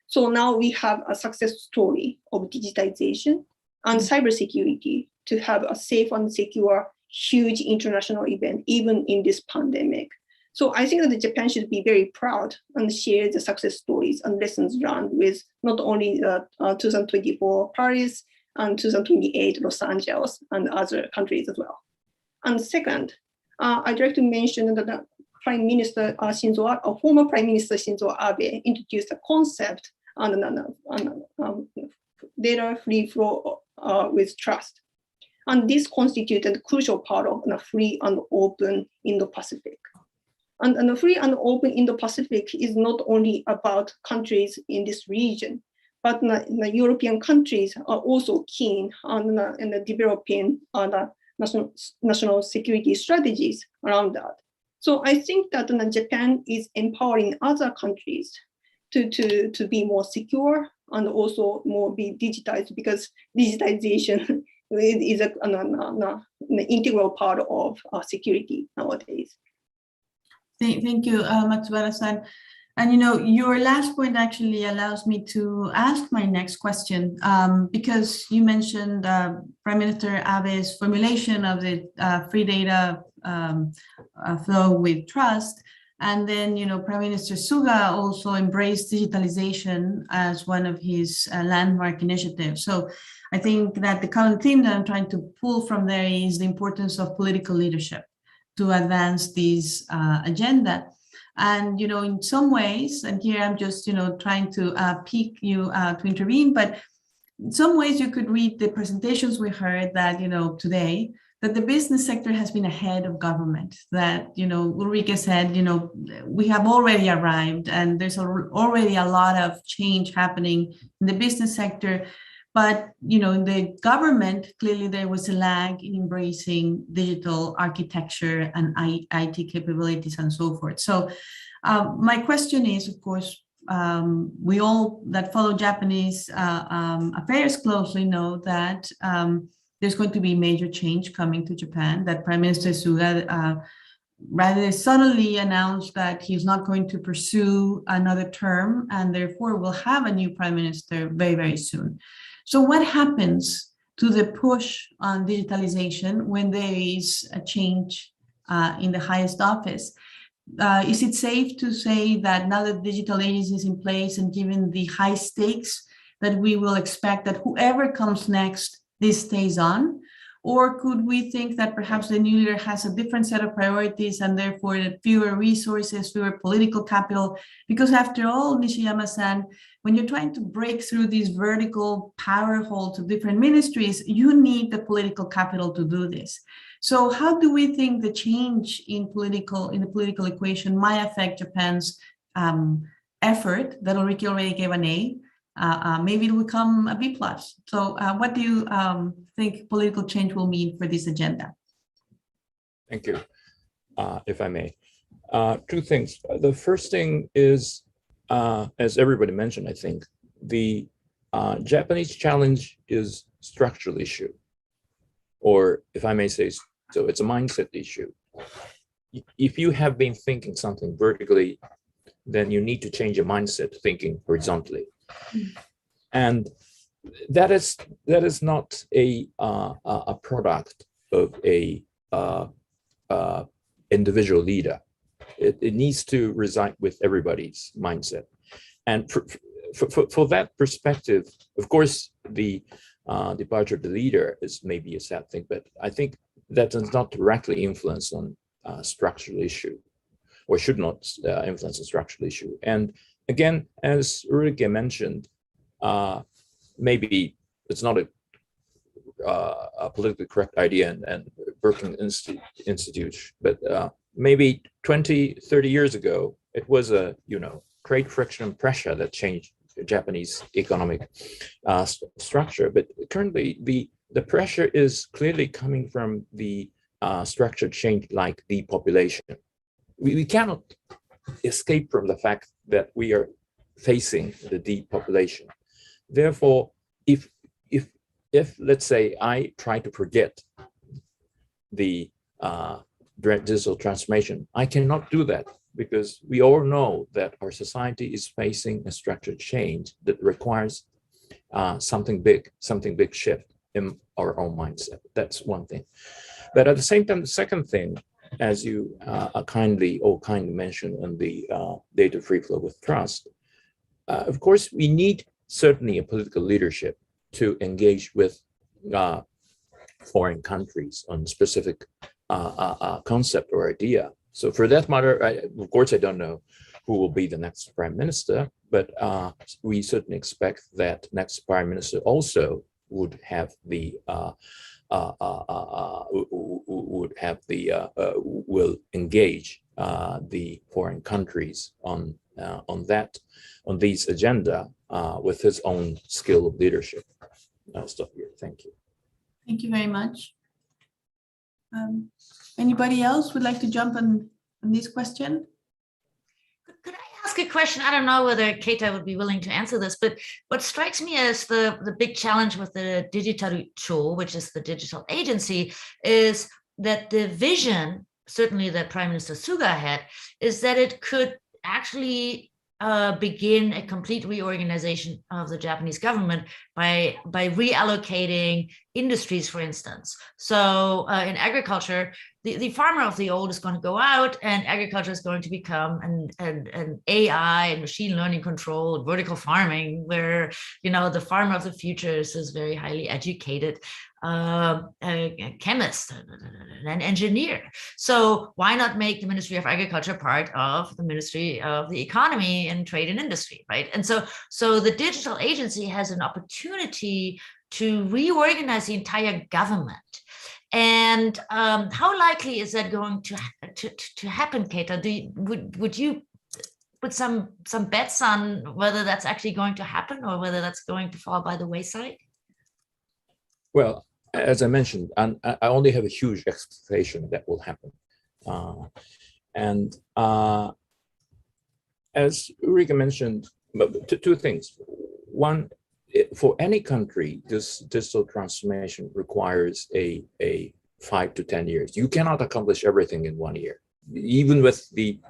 So now we have a success story of digitization and cybersecurity to have a safe and secure, huge international event, even in this pandemic. So I think that Japan should be very proud and share the success stories and lessons learned with not only 2024 Paris and 2028 Los Angeles and other countries as well. And second, I'd like to mention that the Prime Minister former Prime Minister Shinzo Abe introduced a concept on data free flow with trust. And this constituted a crucial part of a free and open Indo-Pacific. And the free and open Indo-Pacific is not only about countries in this region, but the European countries are also keen on developing national security strategies around that. So I think that Japan is empowering other countries to be more secure and also more be digitized, because digitization is an integral part of security nowadays. Thank you, Matsuura-san. And your last point actually allows me to ask my next question, because you mentioned Prime Minister Abe's formulation of the free data flow with trust. And then, Prime Minister Suga also embraced digitalization as one of his landmark initiatives. So I think that the common theme that I'm trying to pull from there is the importance of political leadership to advance this agenda. And, in some ways, and here I'm just, trying to pick you to intervene, but in some ways you could read the presentations we heard that, today, that the business sector has been ahead of government, that, Ulrike said, we have already arrived and there's already a lot of change happening in the business sector. But, in the government, clearly there was a lag in embracing digital architecture and IT capabilities and so forth. So my question is, of course, we all that follow Japanese affairs closely know that there's going to be major change coming to Japan, that Prime Minister Suga rather suddenly announced that he's not going to pursue another term, and therefore will have a new prime minister very, very soon. So what happens to the push on digitalization when there is a change in the highest office? Is it safe to say that now that digital agency is in place and given the high stakes that we will expect that whoever comes next, this stays on? Or could we think that perhaps the new leader has a different set of priorities and therefore fewer resources, fewer political capital? Because after all, Nishiyama-san, when you're trying to break through these vertical power holes of different ministries, you need the political capital to do this. So how do we think the change in the political equation might affect Japan's effort that Ulrike already gave an A? Maybe it will become a B+. So what do you think political change will mean for this agenda? Thank you. If I may. Two things. The first thing is, as everybody mentioned, I think, the Japanese challenge is structural issue, or if I may say so, it's a mindset issue. If you have been thinking something vertically, then you need to change your mindset thinking horizontally. And that is not a product of a individual leader. It needs to reside with everybody's mindset. And for that perspective, of course, the departure of the leader is maybe a sad thing, but I think that does not directly influence on structural issue, or should not influence a structural issue. And again, as Ulrike mentioned, maybe it's not a politically correct idea and Brookings Institute, but maybe 20, 30 years ago, it was a great friction and pressure that changed Japanese economic structure. But currently, the pressure is clearly coming from the structure change, like depopulation. We cannot escape from the fact that we are facing the depopulation. Therefore, if let's say I try to forget the digital transformation, I cannot do that, because we all know that our society is facing a structural change that requires something big shift in our own mindset. That's one thing. But at the same time, the second thing, as you kindly mentioned in the data free flow with trust, of course, we need certainly a political leadership to engage with foreign countries on specific concept or idea. So for that matter, of course, I don't know who will be the next prime minister, but we certainly expect that next prime minister also would have will engage the foreign countries on these agenda with his own skill of leadership. I'll stop here. Thank you. Thank you very much. Anybody else would like to jump on this question? Could I ask a question? I don't know whether Keita would be willing to answer this, but what strikes me as the big challenge with the Digital Cho, which is the digital agency, is that the vision, certainly that Prime Minister Suga had, is that it could actually begin a complete reorganization of the Japanese government by reallocating industries, for instance. So in agriculture, the farmer of the old is going to go out, and agriculture is going to become an AI and machine learning controlled vertical farming, where the farmer of the future is very highly educated a chemist, an engineer. So why not make the Ministry of Agriculture part of the Ministry of the Economy and Trade and Industry, right? And so the digital agency has an opportunity to reorganize the entire government. And how likely is that going to happen, Keita? Would you put some bets on whether that's actually going to happen or whether that's going to fall by the wayside? Well, as I mentioned, I only have a huge expectation that will happen. As Ulrike mentioned, but two things. One, for any country, this digital transformation requires a 5 to 10 years. You cannot accomplish everything in 1 year, even with the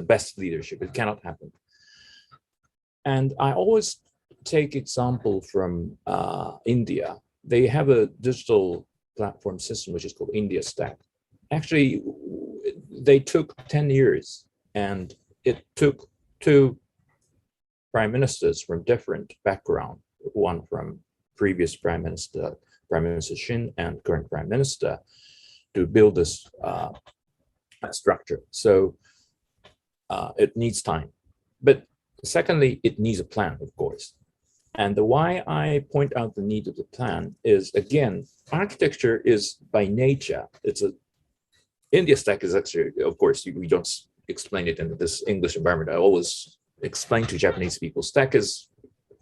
best leadership. It cannot happen. And I always take example from India. They have a digital platform system which is called India Stack. Actually, they took 10 years, and it took 2 prime ministers from different background, one from previous Prime Minister Shin, and current Prime Minister, to build this structure. So it needs time. But secondly, it needs a plan, of course. And the why I point out the need of the plan is, again, architecture is by nature, India Stack is actually, of course, we don't explain it in this English environment. I always explain to Japanese people, stack is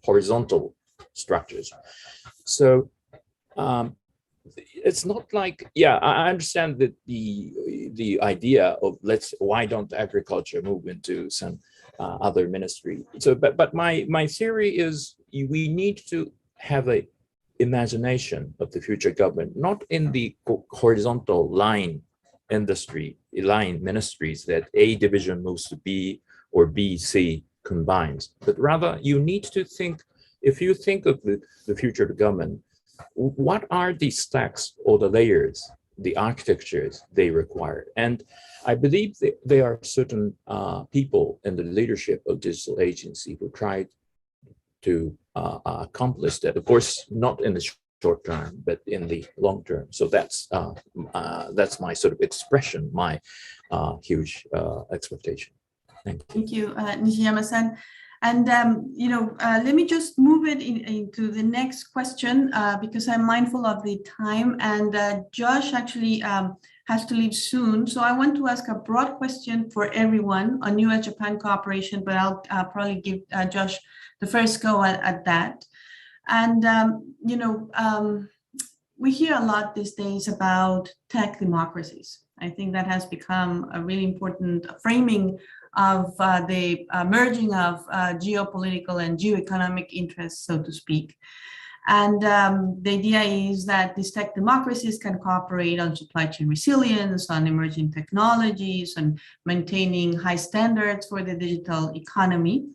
horizontal structures. So it's not like, I understand that the idea of why don't agriculture move into some other ministry? So, but my theory is we need to have a imagination of the future government, not in the horizontal line ministries that A division moves to B or B, C combines, but rather you need to think, if you think of the future of the government, what are the stacks or the layers, the architectures they require? And I believe that there are certain people in the leadership of digital agency who tried to accomplish that. Of course, not in the short term, but in the long term. So that's my sort of expression, my huge expectation. Thank you, Nishiyama-san. And let me just move it into the next question because I'm mindful of the time, and Josh actually has to leave soon. So I want to ask a broad question for everyone on US-Japan cooperation, but I'll probably give Josh the first go at that. And we hear a lot these days about tech democracies. I think that has become a really important framing of the merging of geopolitical and geoeconomic interests, so to speak. And the idea is that these tech democracies can cooperate on supply chain resilience, on emerging technologies, and maintaining high standards for the digital economy.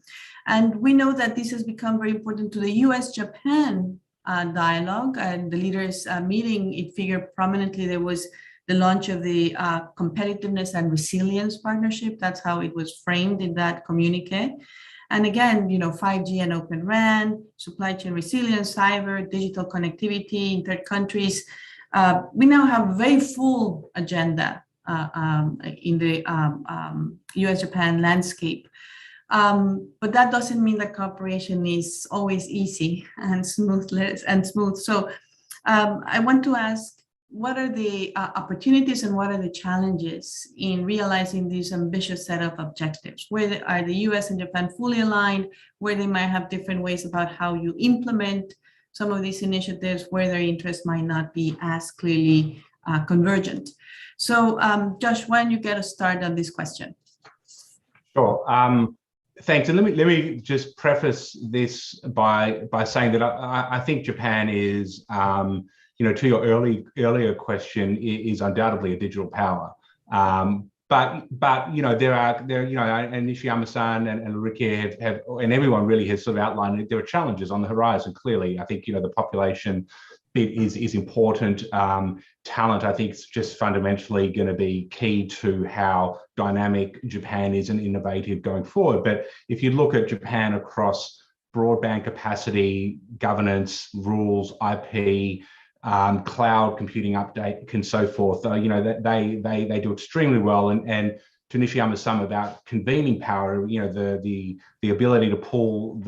And we know that this has become very important to the US-Japan dialogue, and the leaders meeting, it figured prominently. There was the launch of the competitiveness and resilience partnership. That's how it was framed in that communique. And again, 5G and Open RAN, supply chain resilience, cyber, digital connectivity in third countries. We now have a very full agenda in the US-Japan landscape. But that doesn't mean that cooperation is always easy and smooth. So I want to ask, what are the opportunities and what are the challenges in realizing this ambitious set of objectives? Where are the US and Japan fully aligned, where they might have different ways about how you implement some of these initiatives, where their interests might not be as clearly convergent? So Josh, why don't you get us started on this question? Sure. Thanks. And let me just preface this by saying that I think Japan is, to your earlier question, is undoubtedly a digital power. But there are and Nishiyama-san and Ulrike have and everyone really has sort of outlined that there are challenges on the horizon. Clearly, I think the population bit is important. Talent, I think, is just fundamentally going to be key to how dynamic Japan is and innovative going forward. But if you look at Japan across broadband capacity, governance, rules, IP, cloud computing update, and so forth, they do extremely well. And to Nishiyama-san about convening power, the ability to pull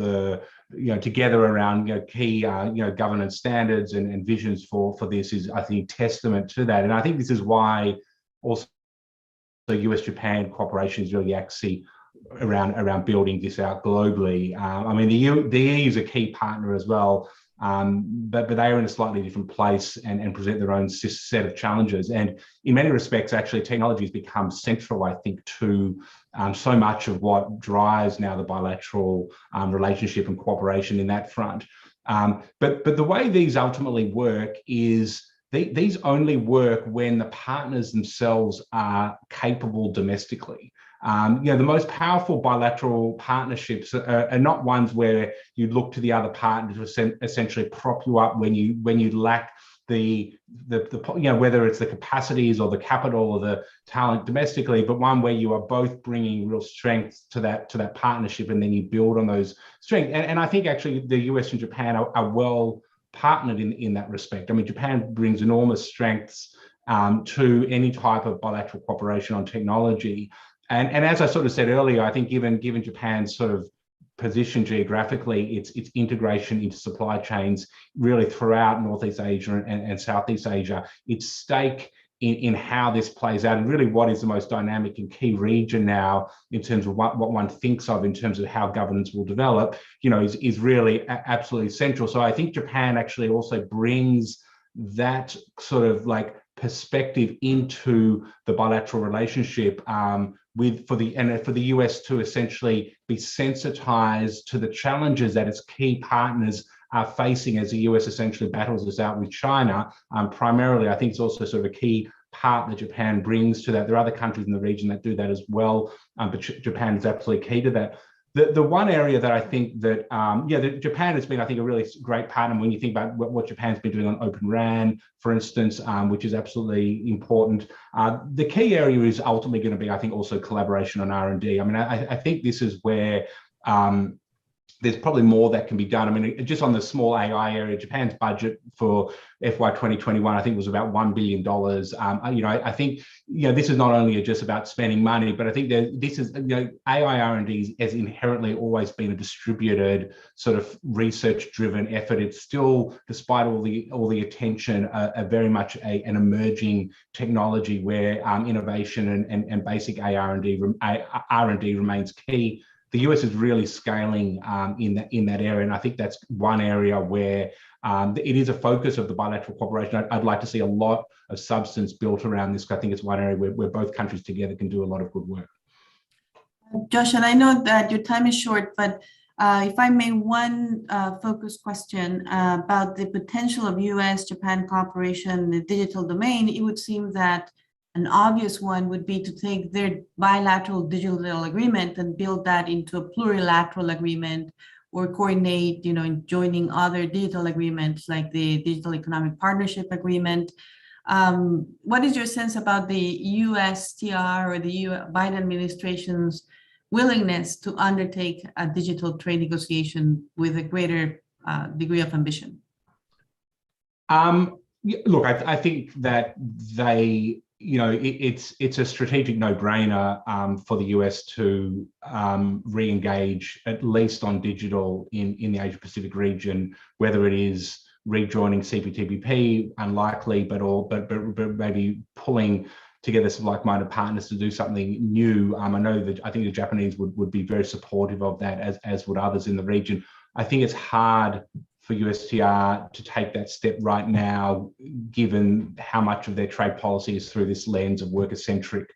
together around key governance standards and visions for this is, I think, testament to that. And I think this is why also the US-Japan cooperation is really actually around building this out globally. I mean, the EU is a key partner as well, but they are in a slightly different place and present their own set of challenges. And in many respects, actually, technology has become central, I think, to so much of what drives now the bilateral relationship and cooperation in that front. But the way these ultimately work is these only work when the partners themselves are capable domestically. The most powerful bilateral partnerships are not ones where you look to the other partner to essentially prop you up when you lack the whether it's the capacities or the capital or the talent domestically, but one where you are both bringing real strengths to that partnership, and then you build on those strengths. And I think actually the US and Japan are well partnered in that respect. I mean, Japan brings enormous strengths to any type of bilateral cooperation on technology. And as I sort of said earlier, I think given Japan's sort of position geographically, its integration into supply chains really throughout Northeast Asia and Southeast Asia, its stake in how this plays out, and really what is the most dynamic and key region now in terms of what one thinks of in terms of how governance will develop, is really absolutely central. So I think Japan actually also brings that sort of like perspective into the bilateral relationship for the US to essentially be sensitized to the challenges that its key partners are facing as the US essentially battles this out with China. Primarily, I think it's also sort of a key part that Japan brings to that. There are other countries in the region that do that as well, but Japan is absolutely key to that. The one area that I think that, Japan has been, I think, a really great partner when you think about what Japan's been doing on Open RAN, for instance, which is absolutely important. The key area is ultimately going to be, I think, also collaboration on R&D. I mean, I think this is where there's probably more that can be done. I mean, just on the small AI area, Japan's budget for FY 2021, I think, was about $1 billion. I think, this is not only just about spending money, but I think that this is, AI R&D has inherently always been a distributed sort of research-driven effort. It's still, despite all the attention, a very much an emerging technology where innovation and basic R&D remains key. The US is really scaling in that area, and I think that's one area where it is a focus of the bilateral cooperation. I'd like to see a lot of substance built around this. I think it's one area where both countries together can do a lot of good work. Josh, and I know that your time is short, but if I may, one focus question about the potential of US-Japan cooperation in the digital domain. It would seem that an obvious one would be to take their bilateral digital agreement and build that into a plurilateral agreement, or coordinate, in joining other digital agreements like the Digital Economic Partnership Agreement. What is your sense about the USTR or the Biden administration's willingness to undertake a digital trade negotiation with a greater degree of ambition? Look, I think that they, it's a strategic no-brainer for the US to re-engage, at least on digital, in the Asia-Pacific region, whether it is rejoining CPTPP, unlikely, but maybe pulling together some like-minded partners to do something new. I know that I think the Japanese would be very supportive of that, as would others in the region. I think it's hard for USTR to take that step right now, given how much of their trade policy is through this lens of worker-centric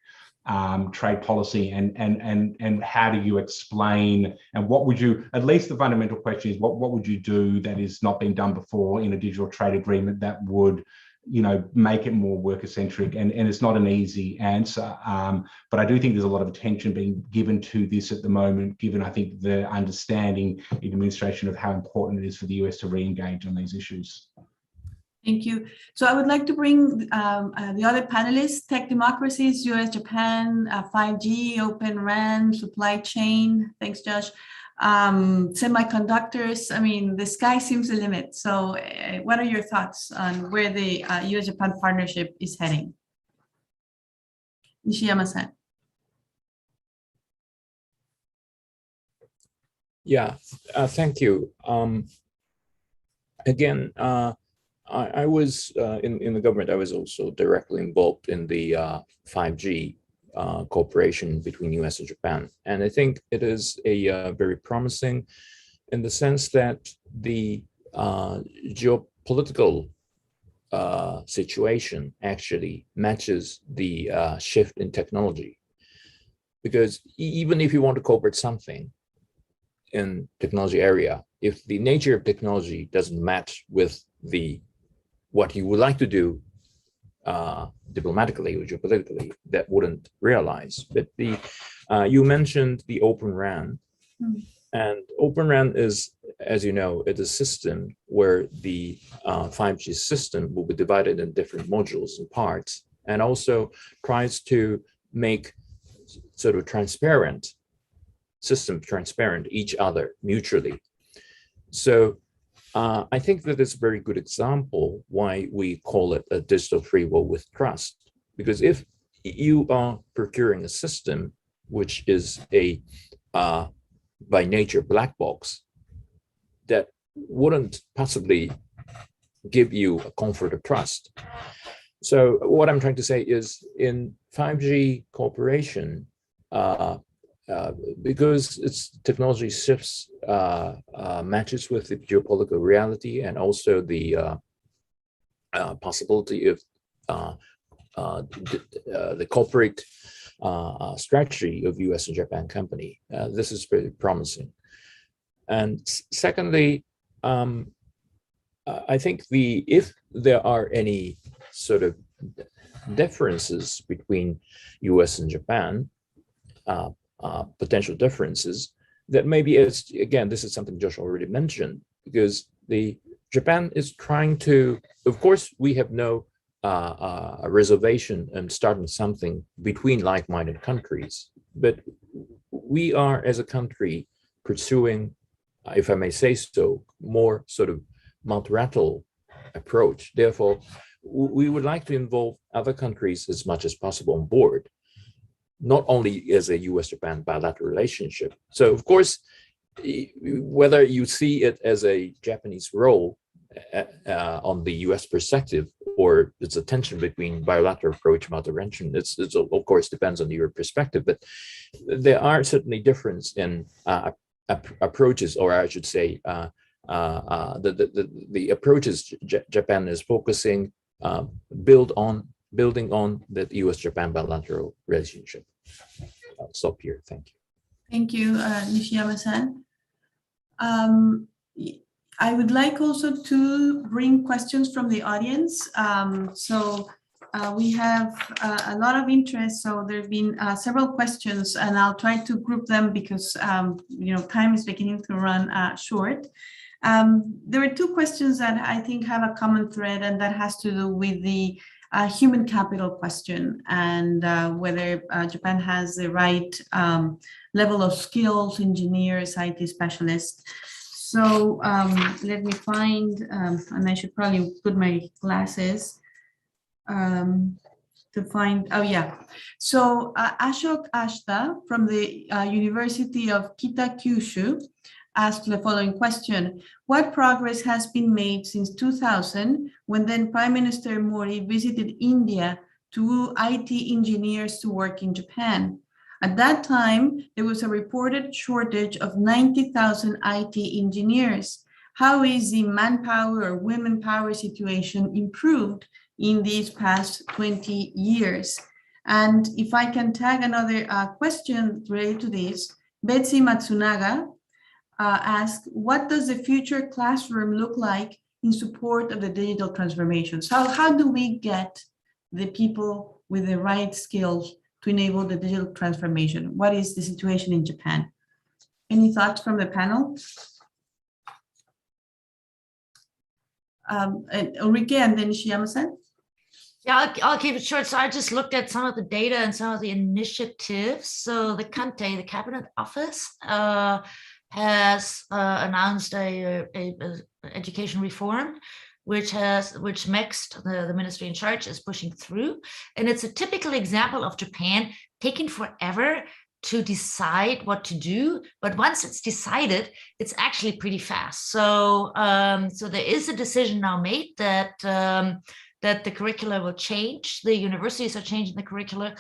trade policy, and how do you explain, and what would you, at least the fundamental question is, what would you do that is not been done before in a digital trade agreement that would make it more worker-centric? And it's not an easy answer, but I do think there's a lot of attention being given to this at the moment, given, I think, the understanding in administration of how important it is for the US to re-engage on these issues. Thank you. So I would like to bring the other panelists: tech democracies, US, Japan, 5G, Open RAN, supply chain. Thanks, Josh. Semiconductors. I mean, the sky seems the limit. So what are your thoughts on where the US-Japan partnership is heading? Nishiyama-san. Yeah, thank you. Again, I was in the government. I was also directly involved in the 5G cooperation between US and Japan. And I think it is a very promising in the sense that the geopolitical situation actually matches the shift in technology. Because even if you want to cooperate something in technology area, if the nature of technology doesn't match with what you would like to do diplomatically or geopolitically, that wouldn't realize. But you mentioned the Open RAN, and Open RAN is, as you know, it's a system where the 5G system will be divided in different modules and parts, and also tries to make sort of transparent each other mutually. So I think that it's a very good example why we call it a digital free world with trust. Because if you are procuring a system which is a by nature black box, that wouldn't possibly give you a comfort of trust. So what I'm trying to say is, in 5G cooperation, because its technology shifts matches with the geopolitical reality and also the possibility of the corporate strategy of US and Japan company. This is very promising. And secondly, I think if there are any sort of differences between US and Japan, potential differences, that maybe again, this is something Josh already mentioned, because Japan is trying to, of course, we have no reservation in starting something between like-minded countries, but we are, as a country, pursuing, if I may say so, more sort of multilateral approach. Therefore, we would like to involve other countries as much as possible on board, not only as a US-Japan bilateral relationship. So, of course, whether you see it as a Japanese role on the US perspective, or it's a tension between bilateral approach and multi-dimension, it's of course depends on your perspective, but there are certainly difference in approaches, or I should say, the approaches Japan is focusing, building on the US-Japan bilateral relationship. I'll stop here. Thank you. Thank you, Nishiyama-san. I would like also to bring questions from the audience. We have a lot of interest, so there have been several questions, and I'll try to group them because time is beginning to run short. There are two questions that I think have a common thread, and that has to do with the human capital question, and whether Japan has the right level of skills, engineers, IT specialists. So let me find, and I should probably put my glasses to find, oh yeah. So Ashok Ashta from the University of Kita-Kyushu asked the following question: what progress has been made since 2000, when then Prime Minister Modi visited India to woo IT engineers to work in Japan? At that time, there was a reported shortage of 90,000 IT engineers. How is the manpower or women power situation improved in these past 20 years? And if I can tag another question related to this, Betsy Matsunaga asked, what does the future classroom look like in support of the digital transformation? So how do we get the people with the right skills to enable the digital transformation? What is the situation in Japan? Any thoughts from the panel? Ulrike and then Nishiyama-san. Yeah, I'll keep it short. So I just looked at some of the data and some of the initiatives. So the Kante, the Cabinet Office, has announced a education reform, which Next, the ministry in charge, is pushing through. And it's a typical example of Japan taking forever to decide what to do. But once it's decided, it's actually pretty fast. So, so there is a decision now made that that the curricula will change. The universities are changing the curricula.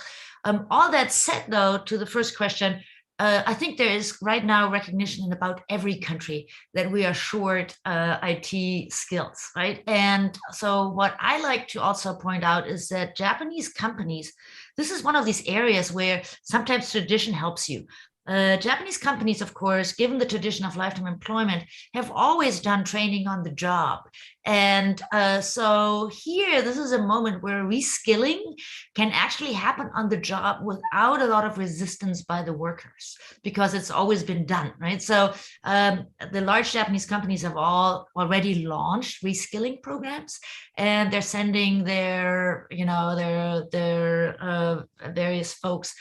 All that said, though, to the first question, I think there is right now recognition in about every country that we are short IT skills, right? And so what I like to also point out is that Japanese companies, this is one of these areas where sometimes tradition helps you. Japanese companies, of course, given the tradition of lifetime employment, have always done training on the job. And so here, this is a moment where reskilling can actually happen on the job without a lot of resistance by the workers, because it's always been done, right? So the large Japanese companies have all already launched reskilling programs, and they're sending their, their various folks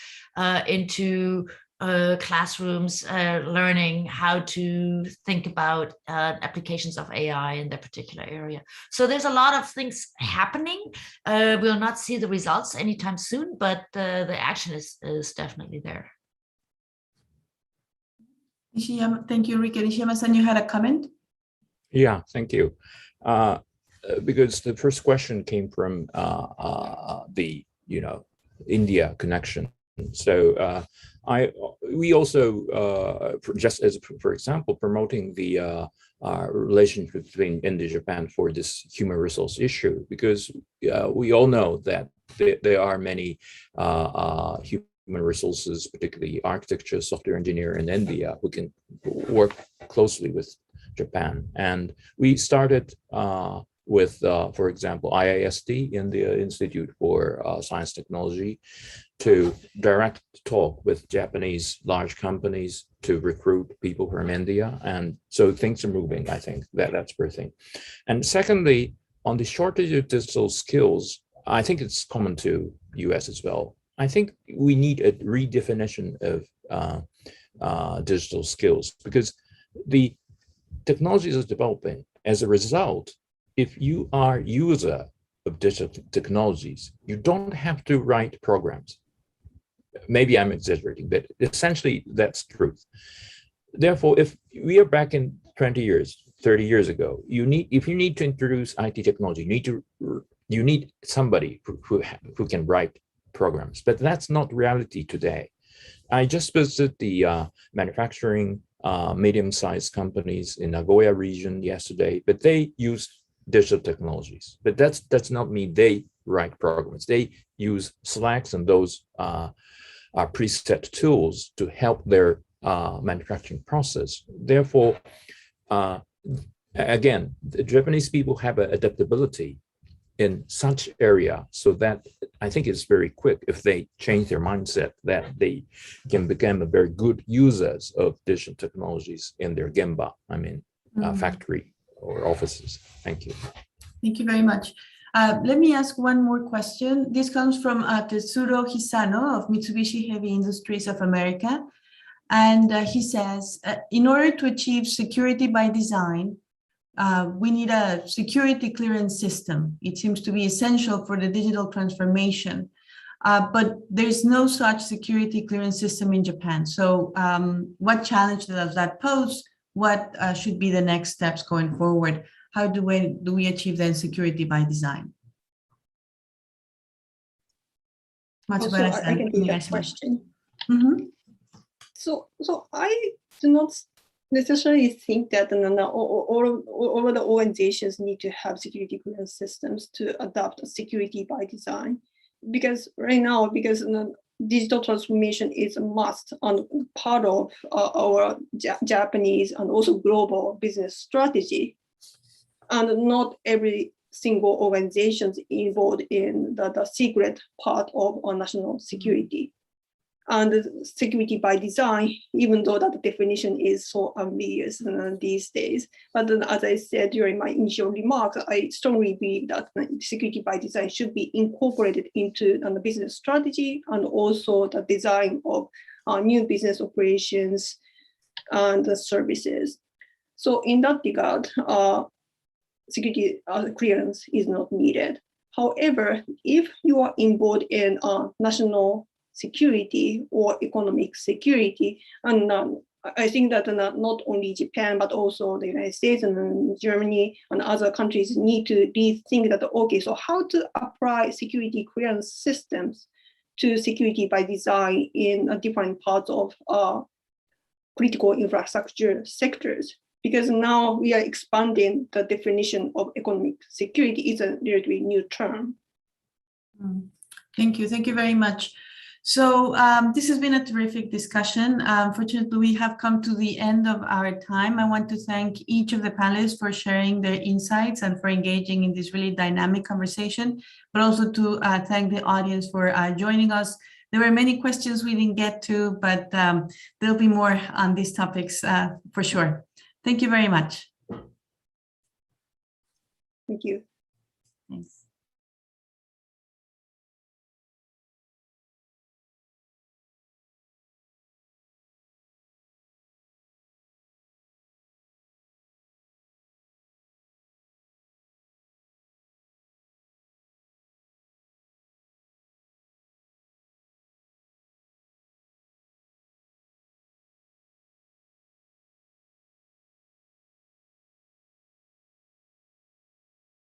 into classrooms, learning how to think about applications of AI in their particular area. So there's a lot of things happening. We'll not see the results anytime soon, but the action is definitely there. Nishiyama, thank you, Rika. Nishiyama-san, you had a comment? Yeah, thank you. Because the first question came from the India connection. So we also just as, for example, promoting the relationship between India and Japan for this human resource issue, because we all know that there are many human resources, particularly architecture, software engineer in India, who can work closely with Japan. And we started with, for example, IIST, India Institute for Science Technology, to direct talk with Japanese large companies to recruit people from India. And so things are moving, I think that's first thing. And secondly, on the shortage of digital skills, I think it's common to US as well. I think we need a redefinition of digital skills, because the technologies are developing. As a result, if you are user of digital technologies, you don't have to write programs. Maybe I'm exaggerating, but essentially that's truth. Therefore, if we are back in 20 years, 30 years ago, if you need to introduce IT technology, you need somebody who can write programs, but that's not reality today. I just visited the manufacturing medium-sized companies in Nagoya region yesterday, but they use digital technologies. But that does not mean they write programs. They use Slacks and those preset tools to help their manufacturing process. Therefore, again, the Japanese people have an adaptability in such area, so that I think it's very quick if they change their mindset, that they can become a very good users of digital technologies in their gemba, factory or offices. Thank you. Thank you very much. Let me ask one more question. This comes from Tetsuro Hisano of Mitsubishi Heavy Industries of America. And he says, in order to achieve security by design, we need a security clearance system. It seems to be essential for the digital transformation, but there's no such security clearance system in Japan. So what challenge does that pose? What should be the next steps going forward? How do we achieve then security by design? Also, I can take that question. Mm-hmm. So I do not necessarily think that all of the organizations need to have security clearance systems to adopt security by design, because right now, digital transformation is a must and part of our Japanese and also global business strategy. And not every single organization is involved in the secret part of our national security. And security by design, even though that definition is so ambiguous these days. But then, as I said during my initial remarks, I strongly believe that security by design should be incorporated into the business strategy and also the design of new business operations and the services. So in that regard, security clearance is not needed. However, if you are involved in national security or economic security, and I think that not only Japan, but also the United States and Germany and other countries need to rethink that, okay, so how to apply security clearance systems to security by design in different parts of critical infrastructure sectors. Because now we are expanding the definition of economic security. Is a relatively new term. Thank you. Thank you very much. So this has been a terrific discussion. Fortunately, we have come to the end of our time. I want to thank each of the panelists for sharing their insights and for engaging in this really dynamic conversation, but also to thank the audience for joining us. There were many questions we didn't get to, but there'll be more on these topics for sure. Thank you very much. Thank you. Thanks.